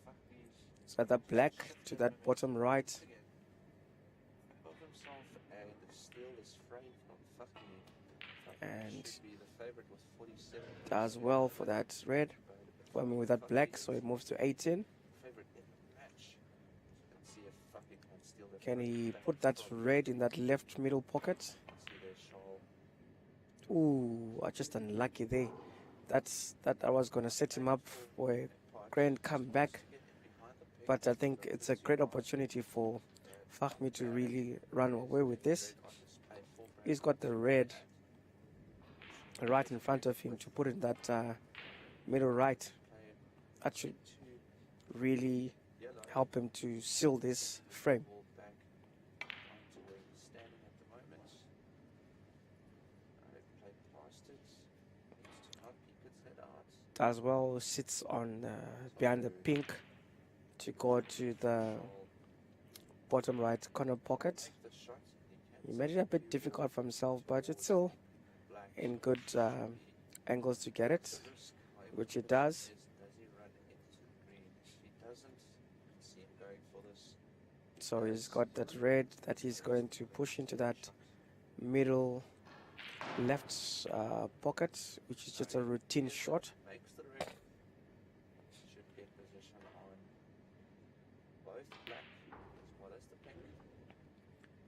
Fakhri's So the black to that bottom right. of himself and steal this frame from Fakhri? And Should be the favorite with 47. does well for that red. I mean, with that black, so it moves to 18. Favorite in the match. Let's see if Fakhri can steal the Can frame he back. put that red in that left middle pocket? See their shawl. Ooh, just unlucky there. That I was gonna set him up for a grand comeback, but I think it's a great opportunity for Fakhri to really run away with this. He's got the red right in front of him to put in that middle right. That should really help him to seal this frame. Ball back onto where he's standing at the moment. Play past it. Needs to not peek its head out. As well sits on behind the pink to go to the bottom right corner pocket. The shot. He made it a bit difficult for himself, but it's still in good angles to get it, which it does. Does he run into the green? If he doesn't, you can see him going for this. So he's got that red that he's going to push into that middle left pocket, which is just a routine shot. Makes the red. Should get position on both black as well as the pink.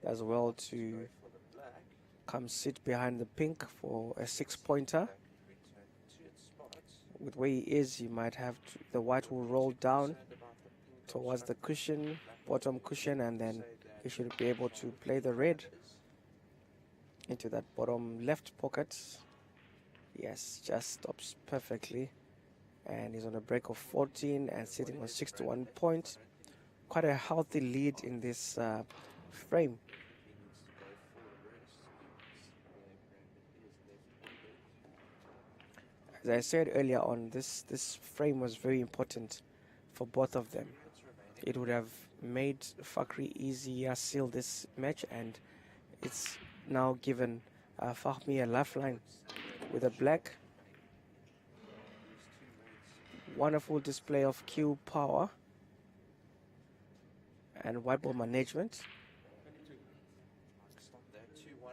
As well to Go for the black. come sit behind the pink for a 6-pointer. Back return to its spot. With where he is, he might have to, the white will roll down Concerned about the pink towards the cushion, bottom cushion, and then he should be able to play the red into that bottom left pocket. Yes, just stops perfectly, and he's on a break of 14 and sitting on 61 points. Quite a healthy lead in this frame. As I said earlier on, this frame was very important for both of them. It would have made Fakhri easier seal this match, and it's now given Fakhri a lifeline with a black. Wonderful display of Q power and white ball management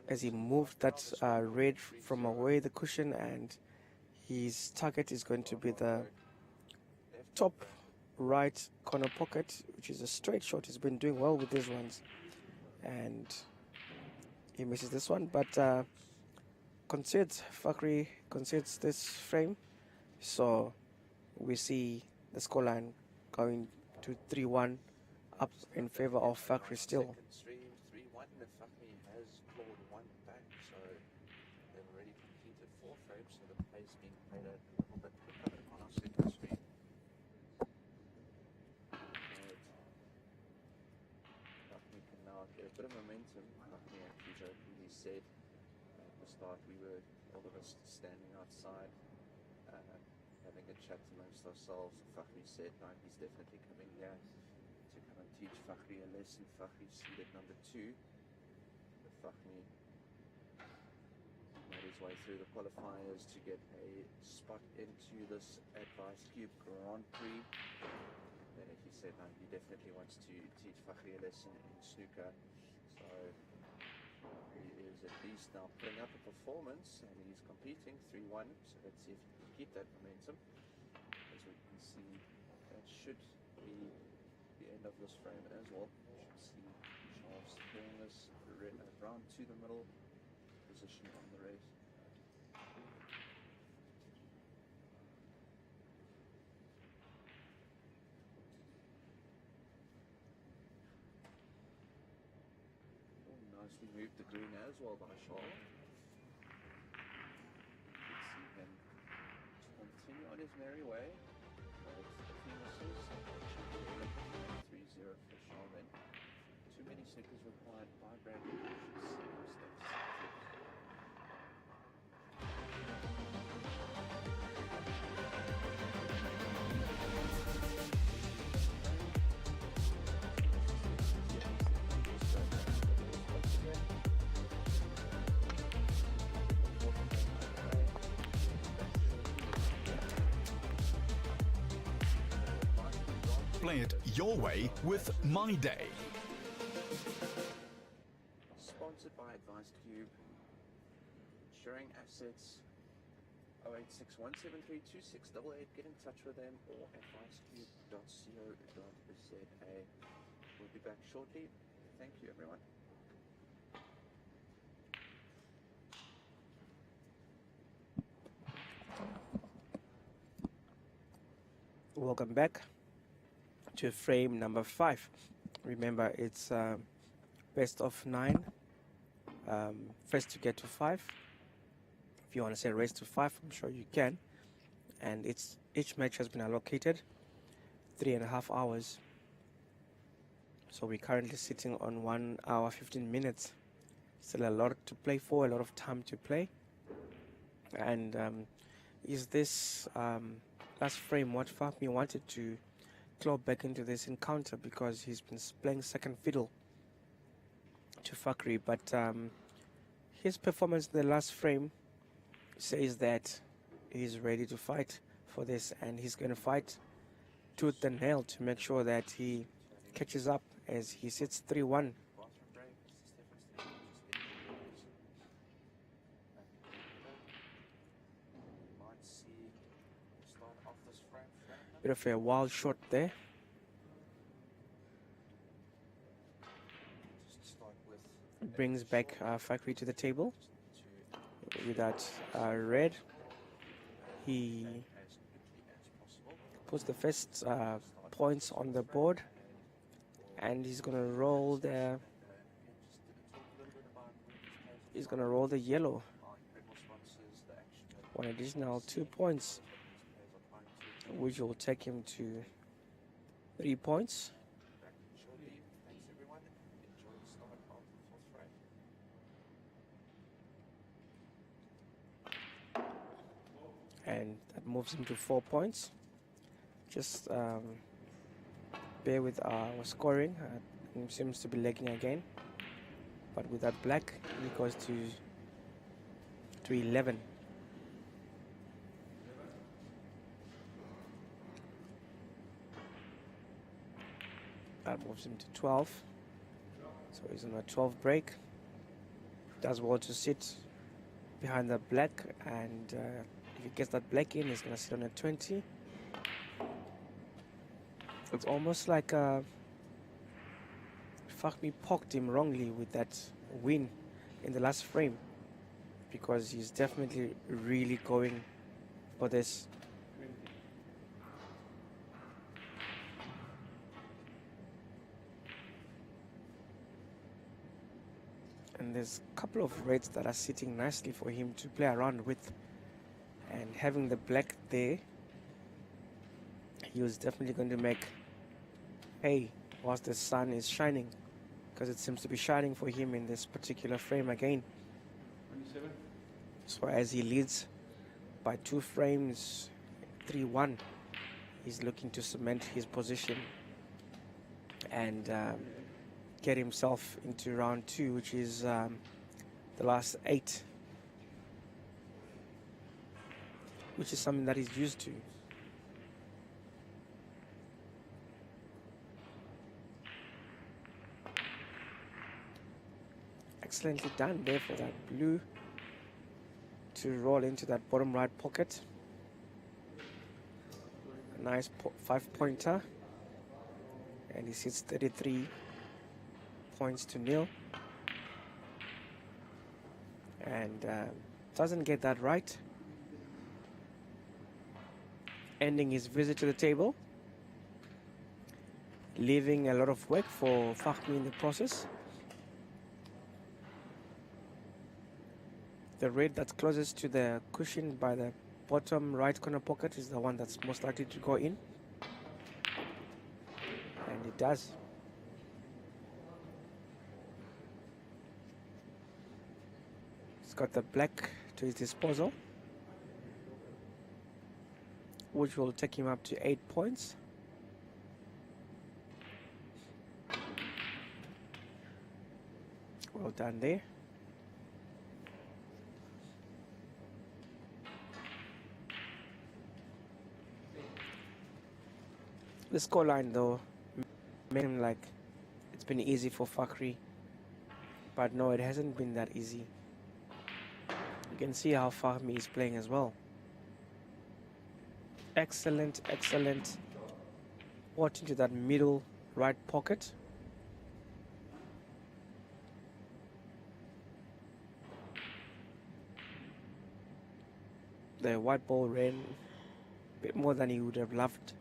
as he moved that red from away the cushion, and his target is going to be the top right corner pocket, which is a straight shot. He's been doing well with these ones, and he misses this one, but Fakhri concedes this frame, so we see the scoreline going to 3-1 up in favor of Fakhri still. Second stream, 3-1. Fakhri has clawed one back, so they've already completed 4 frames, so the pace being played a little bit quicker on our second stream. Fakhri can now get a bit of momentum. Fakhri actually jokingly said at the start we were all of us standing outside having a chat amongst ourselves. Fakhri said no, he's definitely coming here to come and teach Fakhri a lesson. Fakhri seeded number 2. Fakhri made his way through the qualifiers to get a spot into this Advice Cube Grand Prix. Then he said no, he definitely wants to teach Fakhri a lesson in snooker. So he is at least now putting up a performance, and he's competing 3-1. So let's see if he can keep that momentum. As we can see, that should be the end of this frame as well. You should see Charles doing this round to the middle position on the race. nicely moved the green as well by Charlotte. You can see him continue on his merry way. But if he misses, 3-0 for Charlene. Too many snickers required by Bradley. Play it your way with My Day. Sponsored by Advice Cube. Insuring assets. 0861732688. Get in touch with them or advicecube.co.za. We'll be back shortly. Thank you, everyone. Welcome back to frame number 5. Remember, it's best of 9. First to get to 5. If you want to say race to 5, I'm sure you can. And each match has been allocated 3.5 hours. So we're currently sitting on 1 hour 15 minutes. Still a lot to play for, a lot of time to play. And is this last frame what Fahmi wanted to claw back into this encounter, because he's been playing second fiddle to Fakhri, but his performance in the last frame says that he's ready to fight for this, and he's going to fight tooth and nail to make sure that he catches up as he sits 3-1. Bit of a wild shot there. Brings back Fakhri to the table with that red. He puts the first points on the board, and he's gonna roll the yellow. One additional 2 points, which will take him to 3 points. And that moves him to 4 points. Just bear with our scoring. It seems to be lagging again. But with that black, he goes to 11. That moves him to 12. So he's on a 12 break. Does well to sit behind the black, and if he gets that black in, he's going to sit on a 20. It's almost like Fahmi poked him wrongly with that win in the last frame, because he's definitely really going for this. And there's a couple of reds that are sitting nicely for him to play around with. And having the black there, he was definitely going to make hay whilst the sun is shining, because it seems to be shining for him in this particular frame again. 27. So as he leads by 2 frames, 3-1, he's looking to cement his position and get himself into round 2, which is the last 8, which is something that he's used to. Excellently done there for that blue to roll into that bottom right pocket. A nice 5-pointer, and he sits 33 points to nil, and doesn't get that right, ending his visit to the table, leaving a lot of work for Fahmi in the process. The red that's closest to the cushion by the bottom right corner pocket is the one that's most likely to go in. And it does. He's got the black to his disposal, which will take him up to 8 points. Well done there. The scoreline though made him like it's been easy for Fakhri, but no, it hasn't been that easy. You can see how Fahmi is playing as well. Excellent, excellent. Watch into that middle right pocket. The white ball ran a bit more than he would have loved.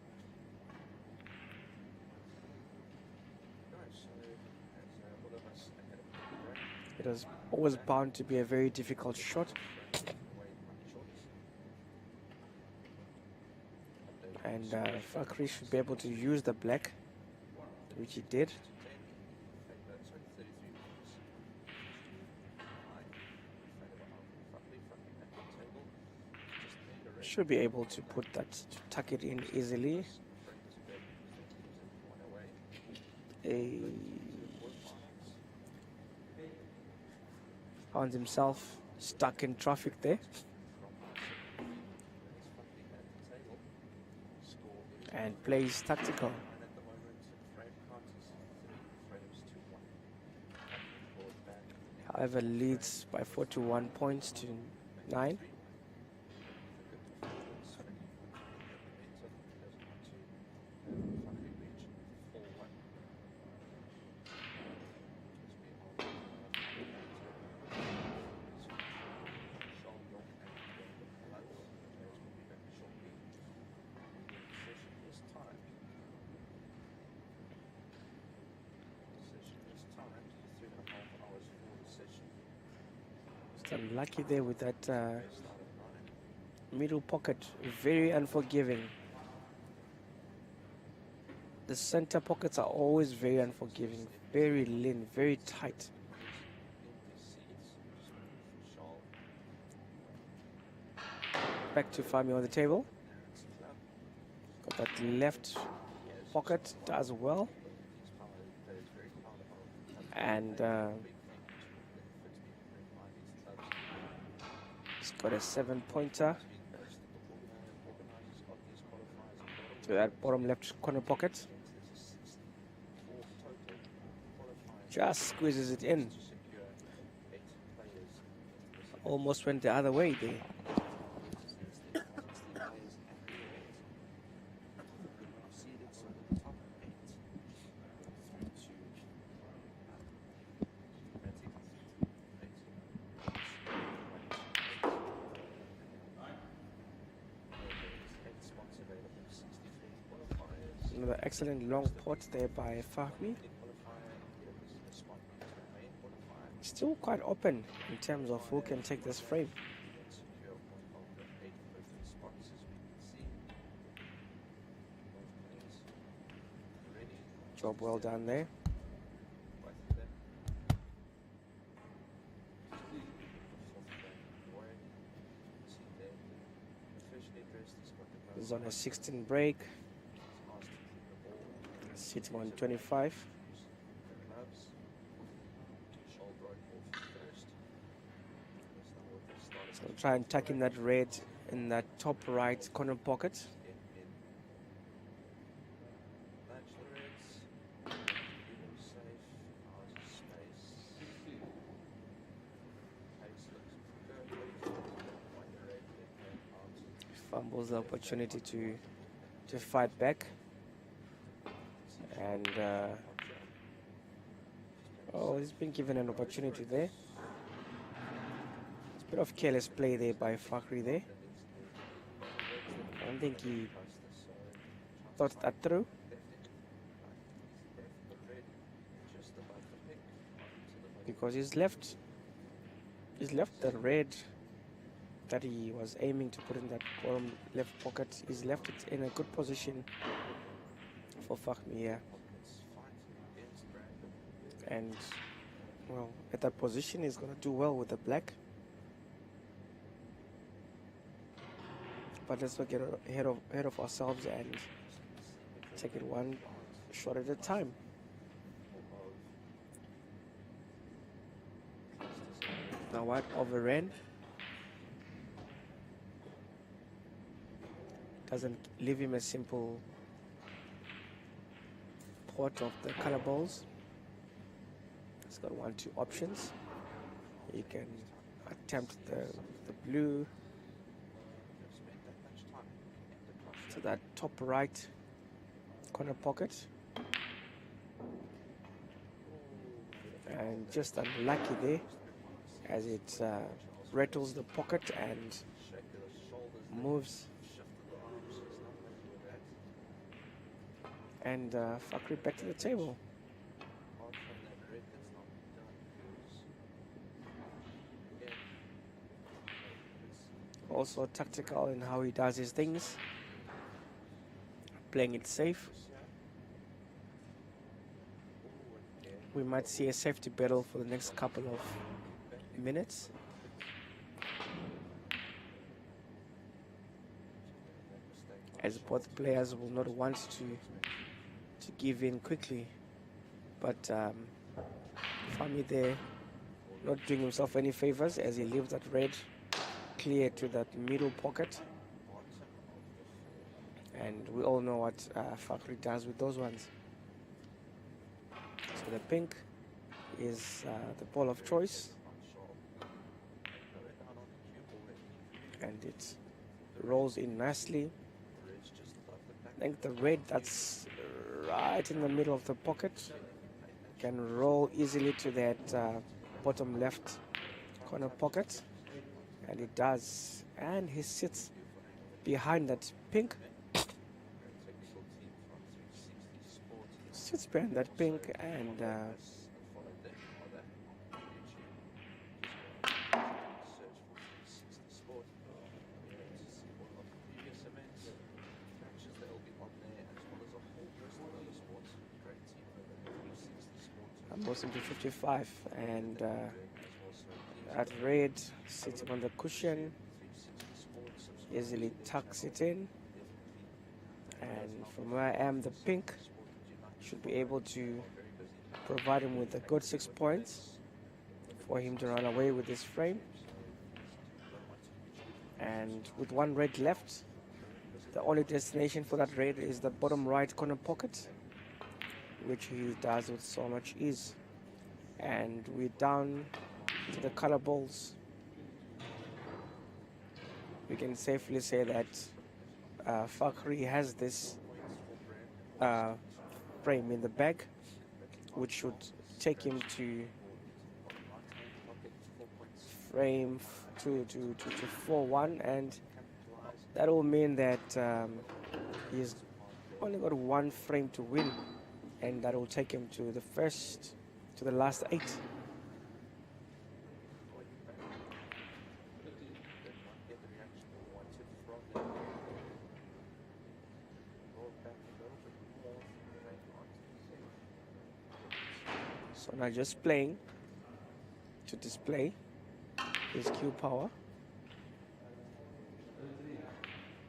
It was always bound to be a very difficult shot. And Fakhri should be able to use the black, which he did. Should be able to put that, to tuck it in easily. Found himself stuck in traffic there. And plays tactical. However, leads by 41 points to 9. Unlucky there with that middle pocket, very unforgiving. The center pockets are always very unforgiving, very lean, very tight. Back to Fahmi on the table. Got that left pocket, does well. And he's got a 7-pointer to that bottom left corner pocket. Just squeezes it in. Almost went the other way there. Another excellent long pot there by Fahmi. Still quite open in terms of who can take this frame. Job well done there. He's on a 16 break. Sitting on 25. So try and tuck in that red in that top right corner pocket. Fumbles the opportunity to fight back. And oh, he's been given an opportunity there. It's a bit of careless play there by Fakhri there. I don't think he thought that through. Because he's left He's left the red that he was aiming to put in that bottom left pocket. He's left it in a good position for Fahmi here. And, well, at that position, he's going to do well with the black. But let's not get ahead of ourselves and take it one shot at a time. Now white overran. Doesn't leave him a simple port of the color balls. He's got 1-2 options. He can attempt the blue to that top right corner pocket, and just unlucky there as it rattles the pocket and moves, and Fakhri back to the table. Also tactical in how he does his things, playing it safe. We might see a safety battle for the next couple of minutes. As both players will not want to give in quickly, but Fahmi there not doing himself any favors as he leaves that red clear to that middle pocket. And we all know what Fakhri does with those ones. So the pink is the ball of choice, and it rolls in nicely. I think the red that's right in the middle of the pocket can roll easily to that bottom left corner pocket, and it does. And he sits behind that pink. Sits behind that pink and goes into 55, and that red sitting on the cushion easily tucks it in, and from where I am, the pink should be able to provide him with a good 6 points for him to run away with this frame. And with one red left, the only destination for that red is the bottom right corner pocket, which he does with so much ease. And we're down to the color balls. We can safely say that Fakhri has this frame in the bag, which should take him to frame to 4-1, and that will mean that he's only got one frame to win, and that will take him to the last 8. So now just playing to display his cue power.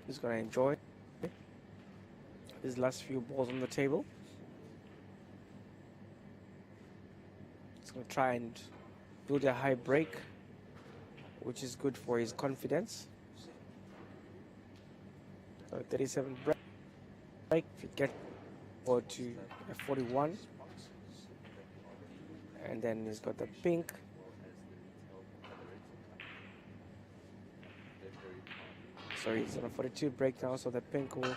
He's gonna enjoy his last few balls on the table. He's gonna try and build a high break, which is good for his confidence. So 37 break, if you get or to a 41. And then he's got the pink. So he's on a 42 break now, so the pink will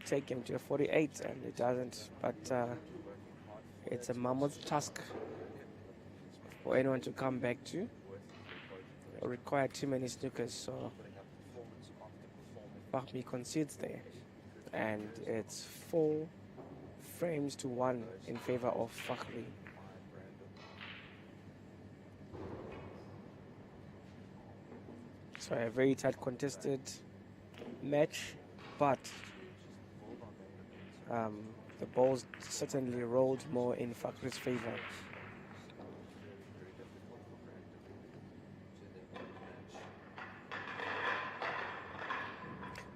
take him to a 48, and it doesn't. But it's a mammoth task for anyone to come back to. It'll require too many snookers, so Fahmi concedes there. And it's 4 frames to 1 in favor of Fakhri. So a very tight contested match, but the balls certainly rolled more in Fakhri's favor.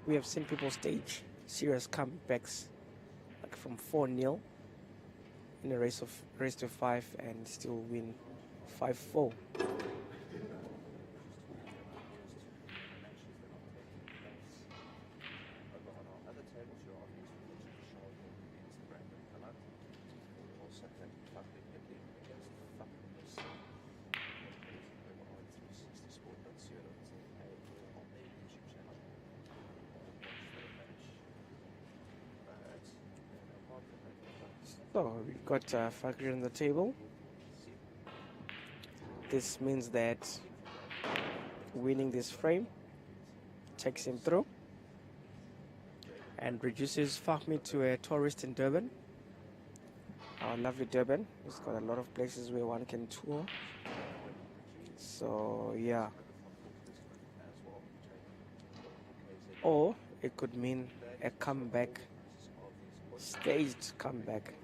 We have seen people stage serious comebacks, like from 4-0 in a race to 5 and still win 5-4. So we've got Fakhri on the table. This means that winning this frame takes him through and reduces Fakhri to a tourist in Durban. Our lovely Durban. It's got a lot of places where one can tour. So yeah. Or it could mean a comeback, staged comeback.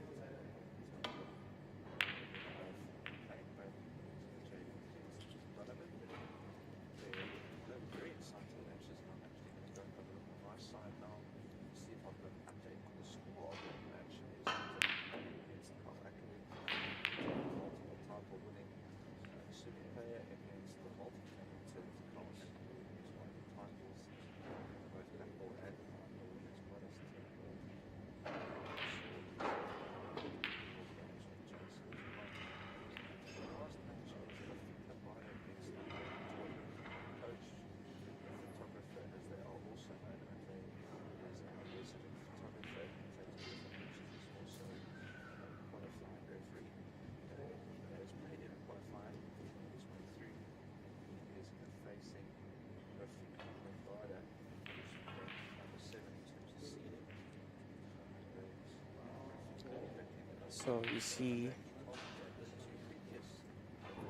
So you see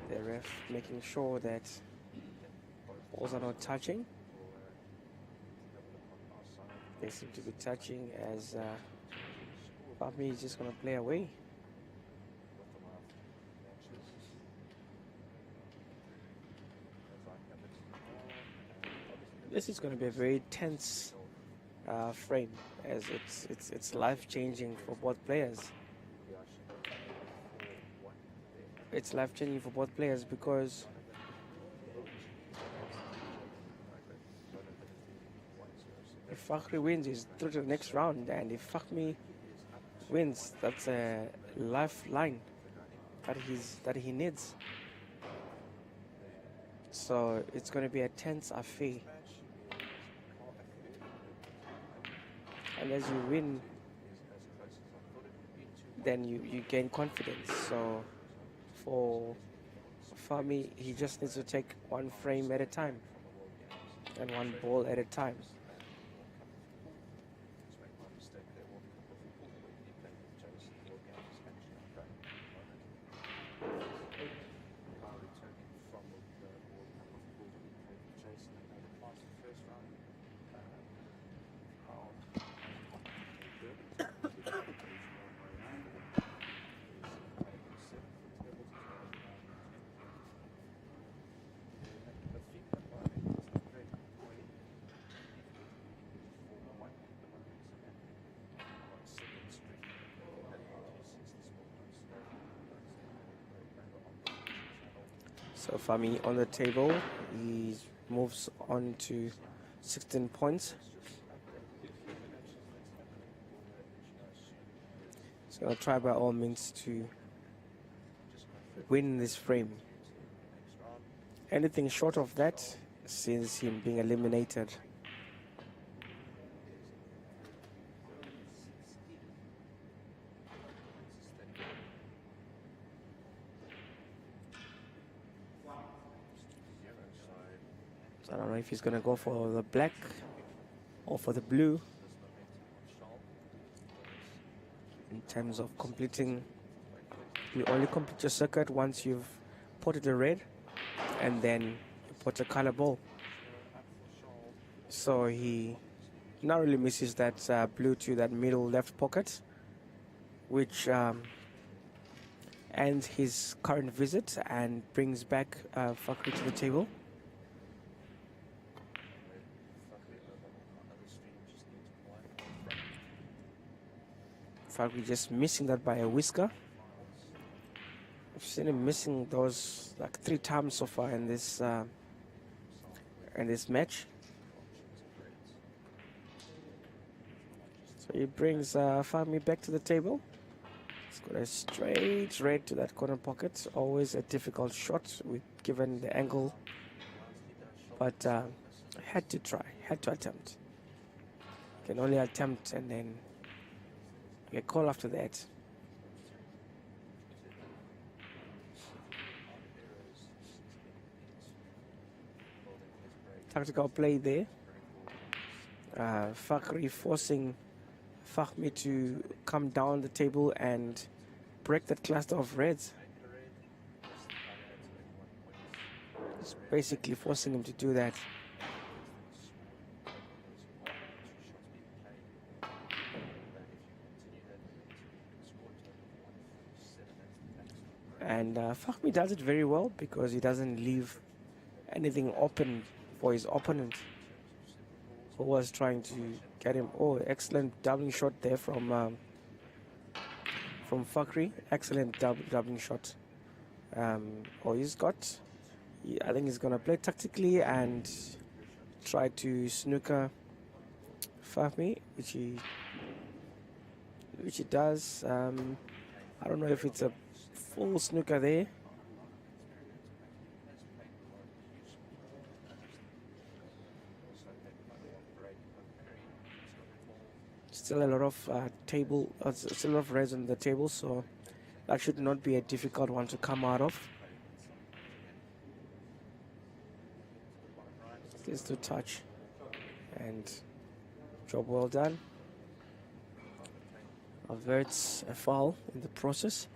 the ref making sure that balls are not touching. They seem to be touching as Fakhri is just going to play away. This is going to be a very tense frame, as it's life-changing for both players. It's life-changing for both players because if Fakhri wins, he's through to the next round, and if Fakhri wins, that's a lifeline that he needs. So it's going to be a tense affair, and as you win, then you gain confidence. So for Fakhri, he just needs to take one frame at a time and one ball at a time. So Fakhri on the table, he moves on to 16 points. He's going to try by all means to win this frame. Anything short of that sees him being eliminated. So I don't know if he's going to go for the black or for the blue in terms of completing. You only complete your circuit once you've potted the red, and then you put a color ball. So he narrowly misses that blue to that middle left pocket, which ends his current visit and brings back Fakri to the table. Fakri just missing that by a whisker. I've seen him missing those like 3 times so far in this match. So he brings Fahmi back to the table. He's got a straight red to that corner pocket. Always a difficult shot given the angle, but had to try, had to attempt. Can only attempt and then get call after that. Tactical play there. Fakri forcing Fahmi to come down the table and break that cluster of reds. It's basically forcing him to do that. And Fahmi does it very well because he doesn't leave anything open for his opponent, who was trying to get him. Oh, excellent doubling shot there from Fakri. Excellent doubling shot. I think he's gonna play tactically and try to snooker Fahmi, which he does. I don't know if it's a full snooker there. Still a lot of still a lot of reds on the table, so that should not be a difficult one to come out of. Just to touch, and job well done. Averts a foul in the process.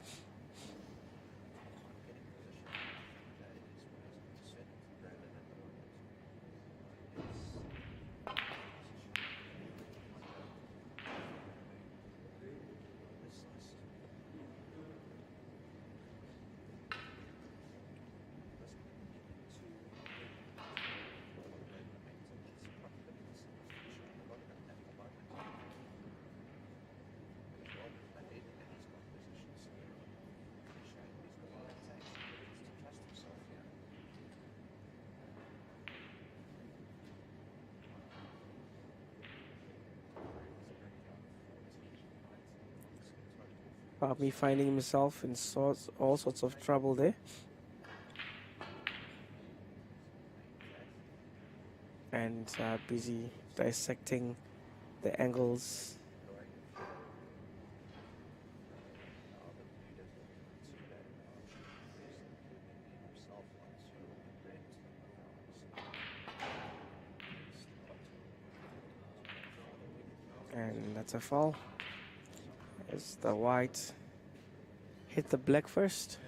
Fahmi finding himself in all sorts of trouble there. And busy dissecting the angles. And that's a foul. As the white hit the black first.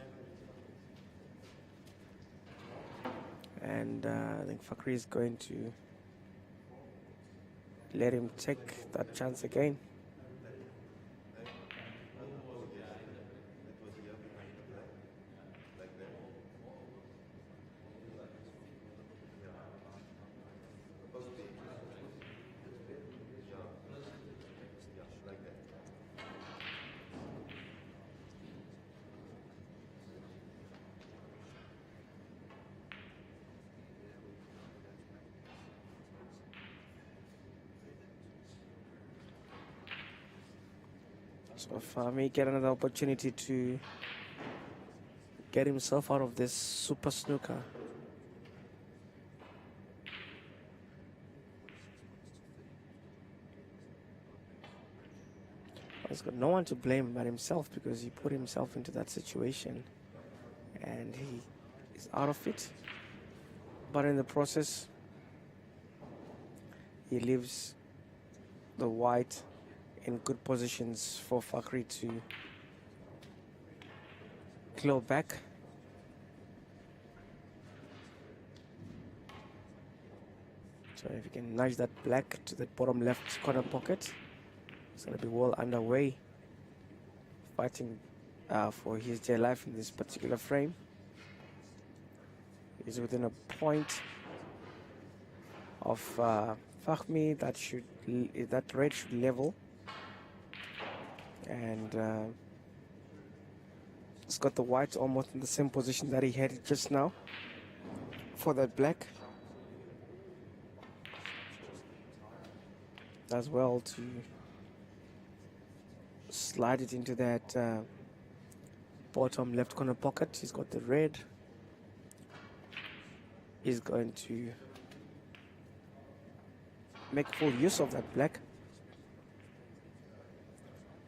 And I think Fakri is going to let him take that chance again. So Fahmi get another opportunity to get himself out of this super snooker. He's got no one to blame but himself because he put himself into that situation and he is out of it. But in the process, he leaves the white in good positions for Fakri to claw back. So if you can nudge that black to the bottom left corner pocket, it's going to be well underway, fighting for his dear life in this particular frame. He's within a point of Fahmy. That red should level, and it's got the white almost in the same position that he had just now for that black. As well to slide it into that bottom left corner pocket. He's got the red. He's going to make full use of that black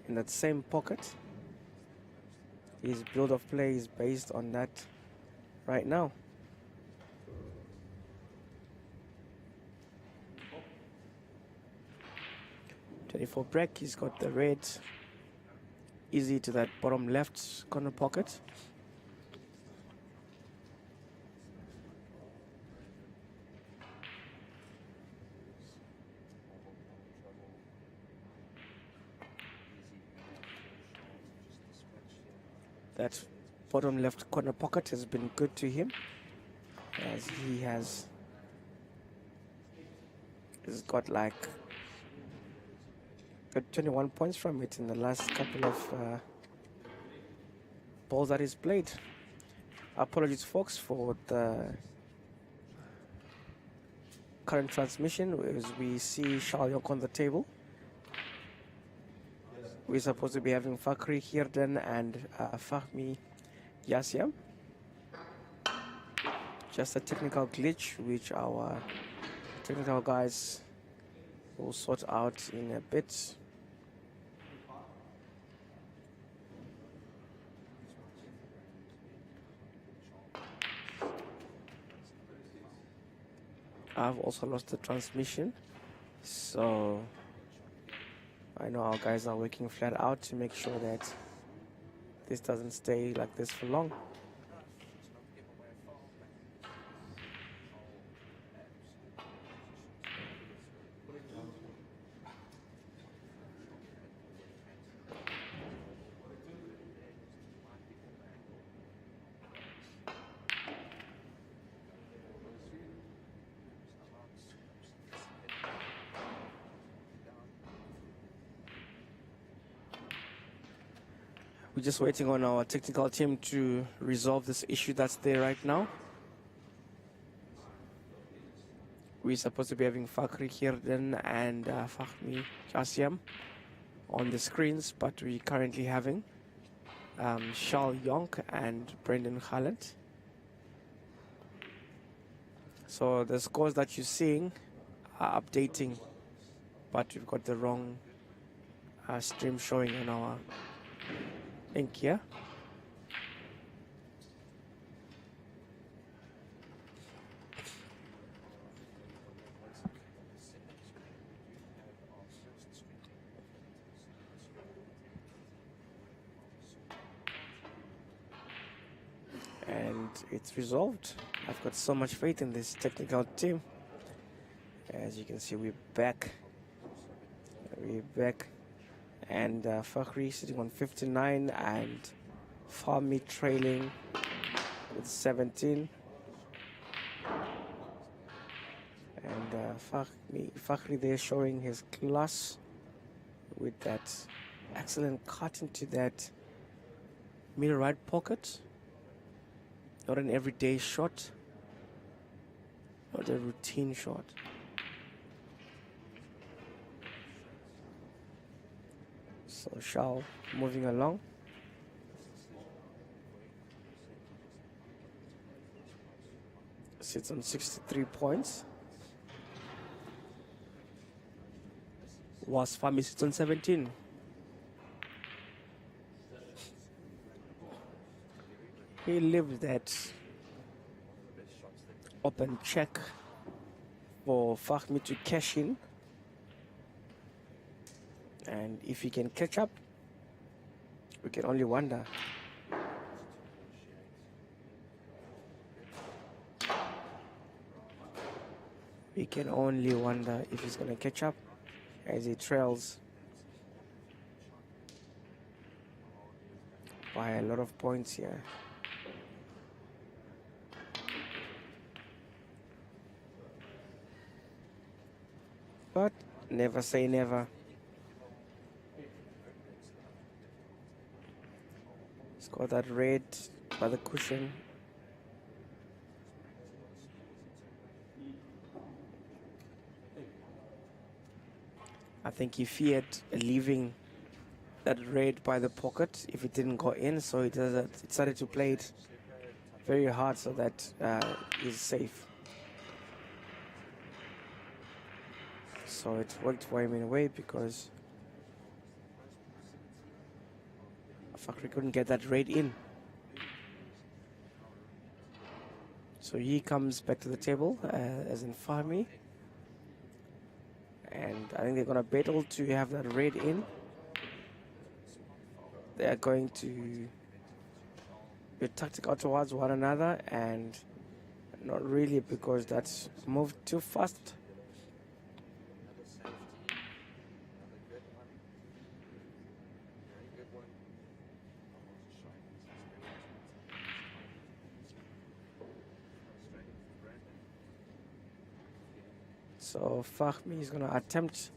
in that same pocket. His build of play is based on that right now. .24 break, he's got the red easy to that bottom left corner pocket. That bottom left corner pocket has been good to him, as he's got like 21 points from it in the last couple of balls that he's played. Apologies folks for the current transmission as we see Charles Jonk on the table. We're supposed to be having Fakhri Hirden and Fahmy Yasyam. Just a technical glitch which our technical guys will sort out in a bit. I've also lost the transmission, so I know our guys are working flat out to make sure that this doesn't stay like this for long. We're just waiting on our technical team to resolve this issue that's there right now. We're supposed to be having Fakhri Hirden and Fahmy Yasyam on the screens, but we're currently having Charles Jonk and Brendan Holland. So the scores that you're seeing are updating, but we've got the wrong stream showing on our link here. And it's resolved. I've got so much faith in this technical team. As you can see, we're back. And Fakhri sitting on 59 and Fahmy trailing with 17. And Fakhri there showing his class with that excellent cut into that middle right pocket. Not an everyday shot, not a routine shot. So Charles moving along. Sits on 63 points. Was Fahmy sits on 17. He lived that open check for Fahmy to cash in. And if he can catch up, we can only wonder. We can only wonder if he's going to catch up as he trails by a lot of points here. But never say never. He's got that red by the cushion. I think he feared leaving that red by the pocket if it didn't go in, so he decided to play it very hard so that he's safe. So it worked for him in a way because Fakhri couldn't get that red in. So he comes back to the table as in Fahmi. And I think they're going to battle to have that red in. They are going to be tactical towards one another, and not really, because that's moved too fast. So Fahmi is going to attempt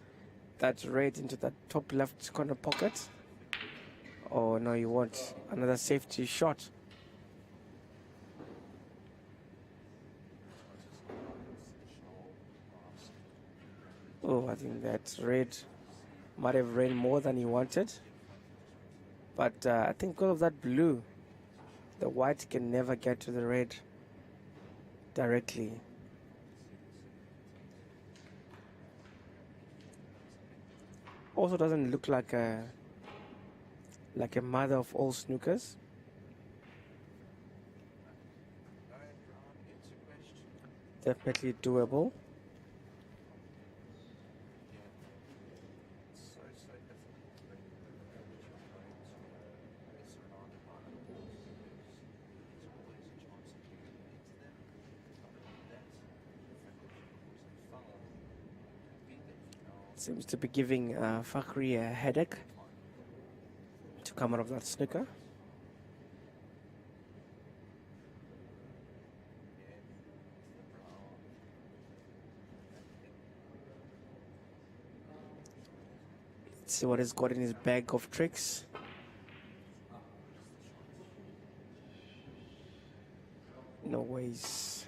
that red into that top left corner pocket. Oh no, you want another safety shot. Oh, I think that red might have ran more than he wanted. But I think because of that blue, the white can never get to the red directly. Also doesn't look like a mother of all snookers. Definitely doable. Seems to be giving Fakhri a headache to come out of that snooker. Let's see what he's got in his bag of tricks. No ways.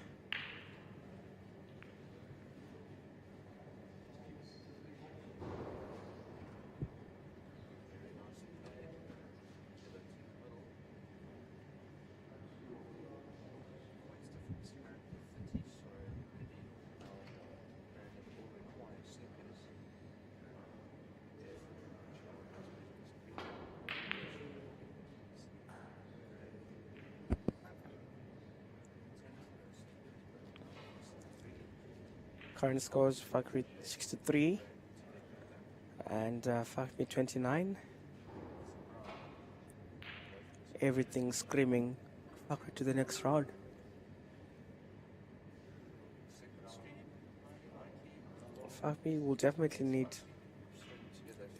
Current scores: Fakhri 63 and Fahmi 29. Everything screaming Fakhri to the next round. Fahmi will definitely need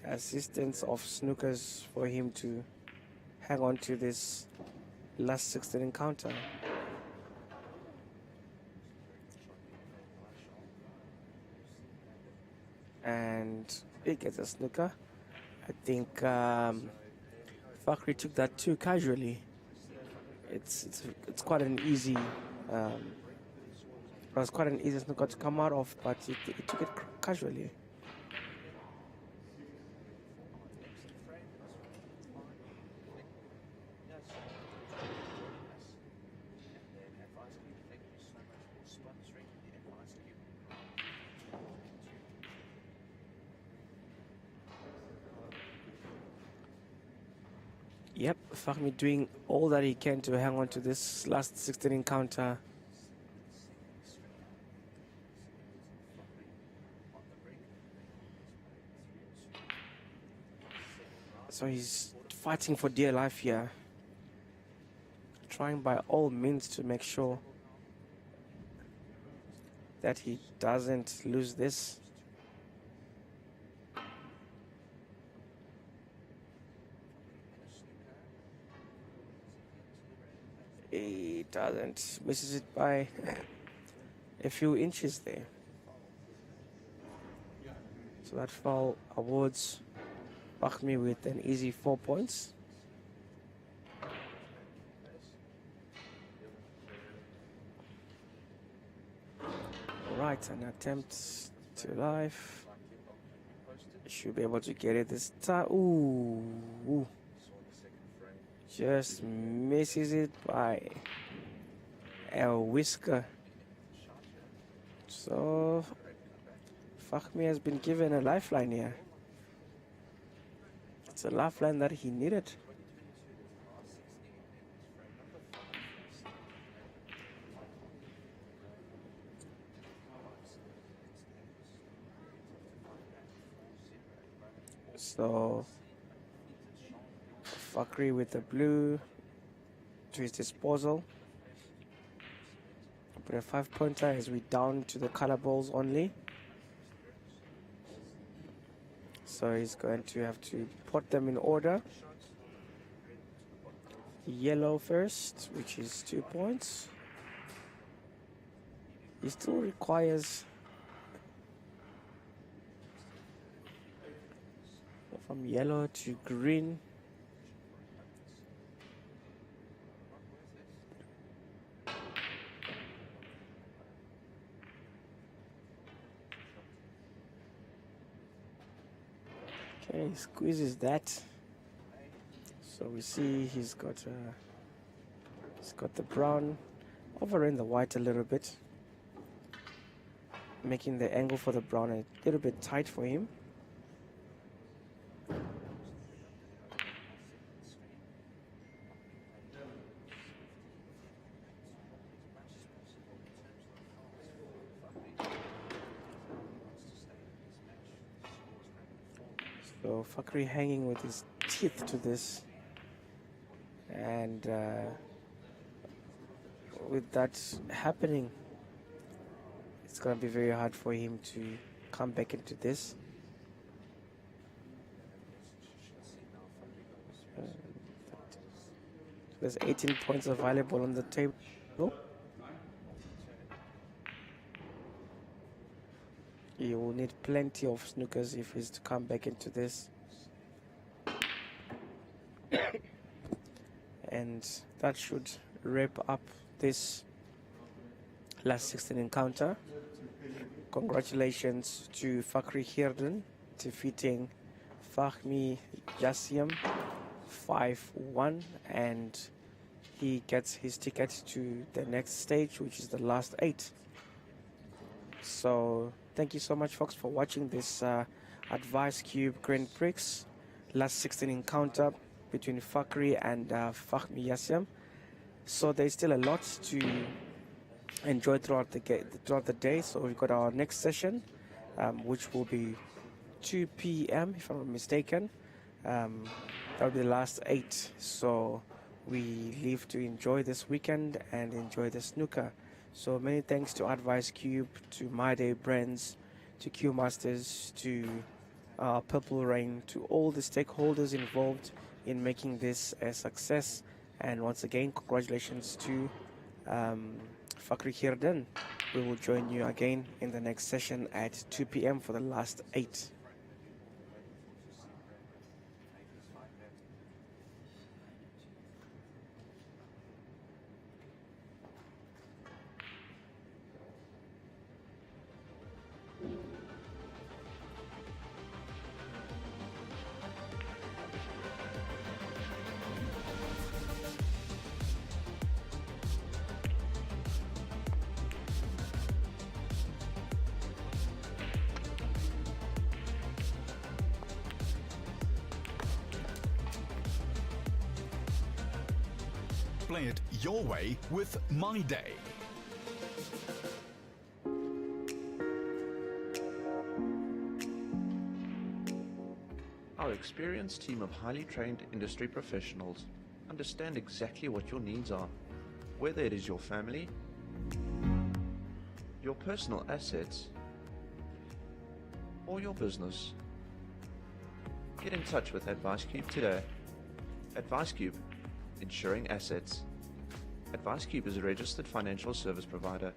assistance of snookers for him to hang on to this last 16 encounter. And he gets a snooker. I think Fakhri took that too casually. It's quite an easy it was quite an easy snooker to come out of, but he took it casually. Yep, Fahmi doing all that he can to hang on to this last 16 encounter. So he's fighting for dear life here. Trying by all means to make sure that he doesn't lose this. He doesn't, misses it by a few inches there. So that foul awards Fakhmi with an easy 4 points. Right, an attempt to life. Should be able to get it this time. Ooh. Just misses it by a whisker. So Fakhmi has been given a lifeline here. It's a lifeline that he needed. So Fakhri with the blue to his disposal. But a 5-pointer as we down to the color balls only. So he's going to have to put them in order. Yellow first, which is 2 points. He still requires from yellow to green. Okay, he squeezes that. So we see he's got the brown over in the white a little bit, making the angle for the brown a little bit tight for him. So Fakhri hanging with his teeth to this, and with that happening, it's going to be very hard for him to come back into this. There's 18 points available on the table. He will need plenty of snookers if he's to come back into this. And that should wrap up this last 16 encounter. Congratulations to Fakhri Hirden defeating Fakhmi Yasyam 5-1, and he gets his ticket to the next stage, which is the last 8. So thank you so much, folks, for watching this Advice Cube Grand Prix last 16 encounter between Fakhri and Fakhmi Yasyam. So there's still a lot to enjoy throughout the day. So we've got our next session, which will be 2 p.m. if I'm not mistaken. That'll be the last 8. So we leave to enjoy this weekend and enjoy the snooker. So many thanks to Advice Cube, to My Day Brands, to Q Masters, to Purple Rain, to all the stakeholders involved in making this a success. And once again, congratulations to Fakhri Hirden. We will join you again in the next session at 2 p.m. for the last 8. Play it your way with My Day. Our experienced team of highly trained industry professionals understand exactly what your needs are, whether it is your family, your personal assets, or your business, get in touch with AdviceCube today. AdviceCube, insuring assets. AdviceCube is a registered financial service provider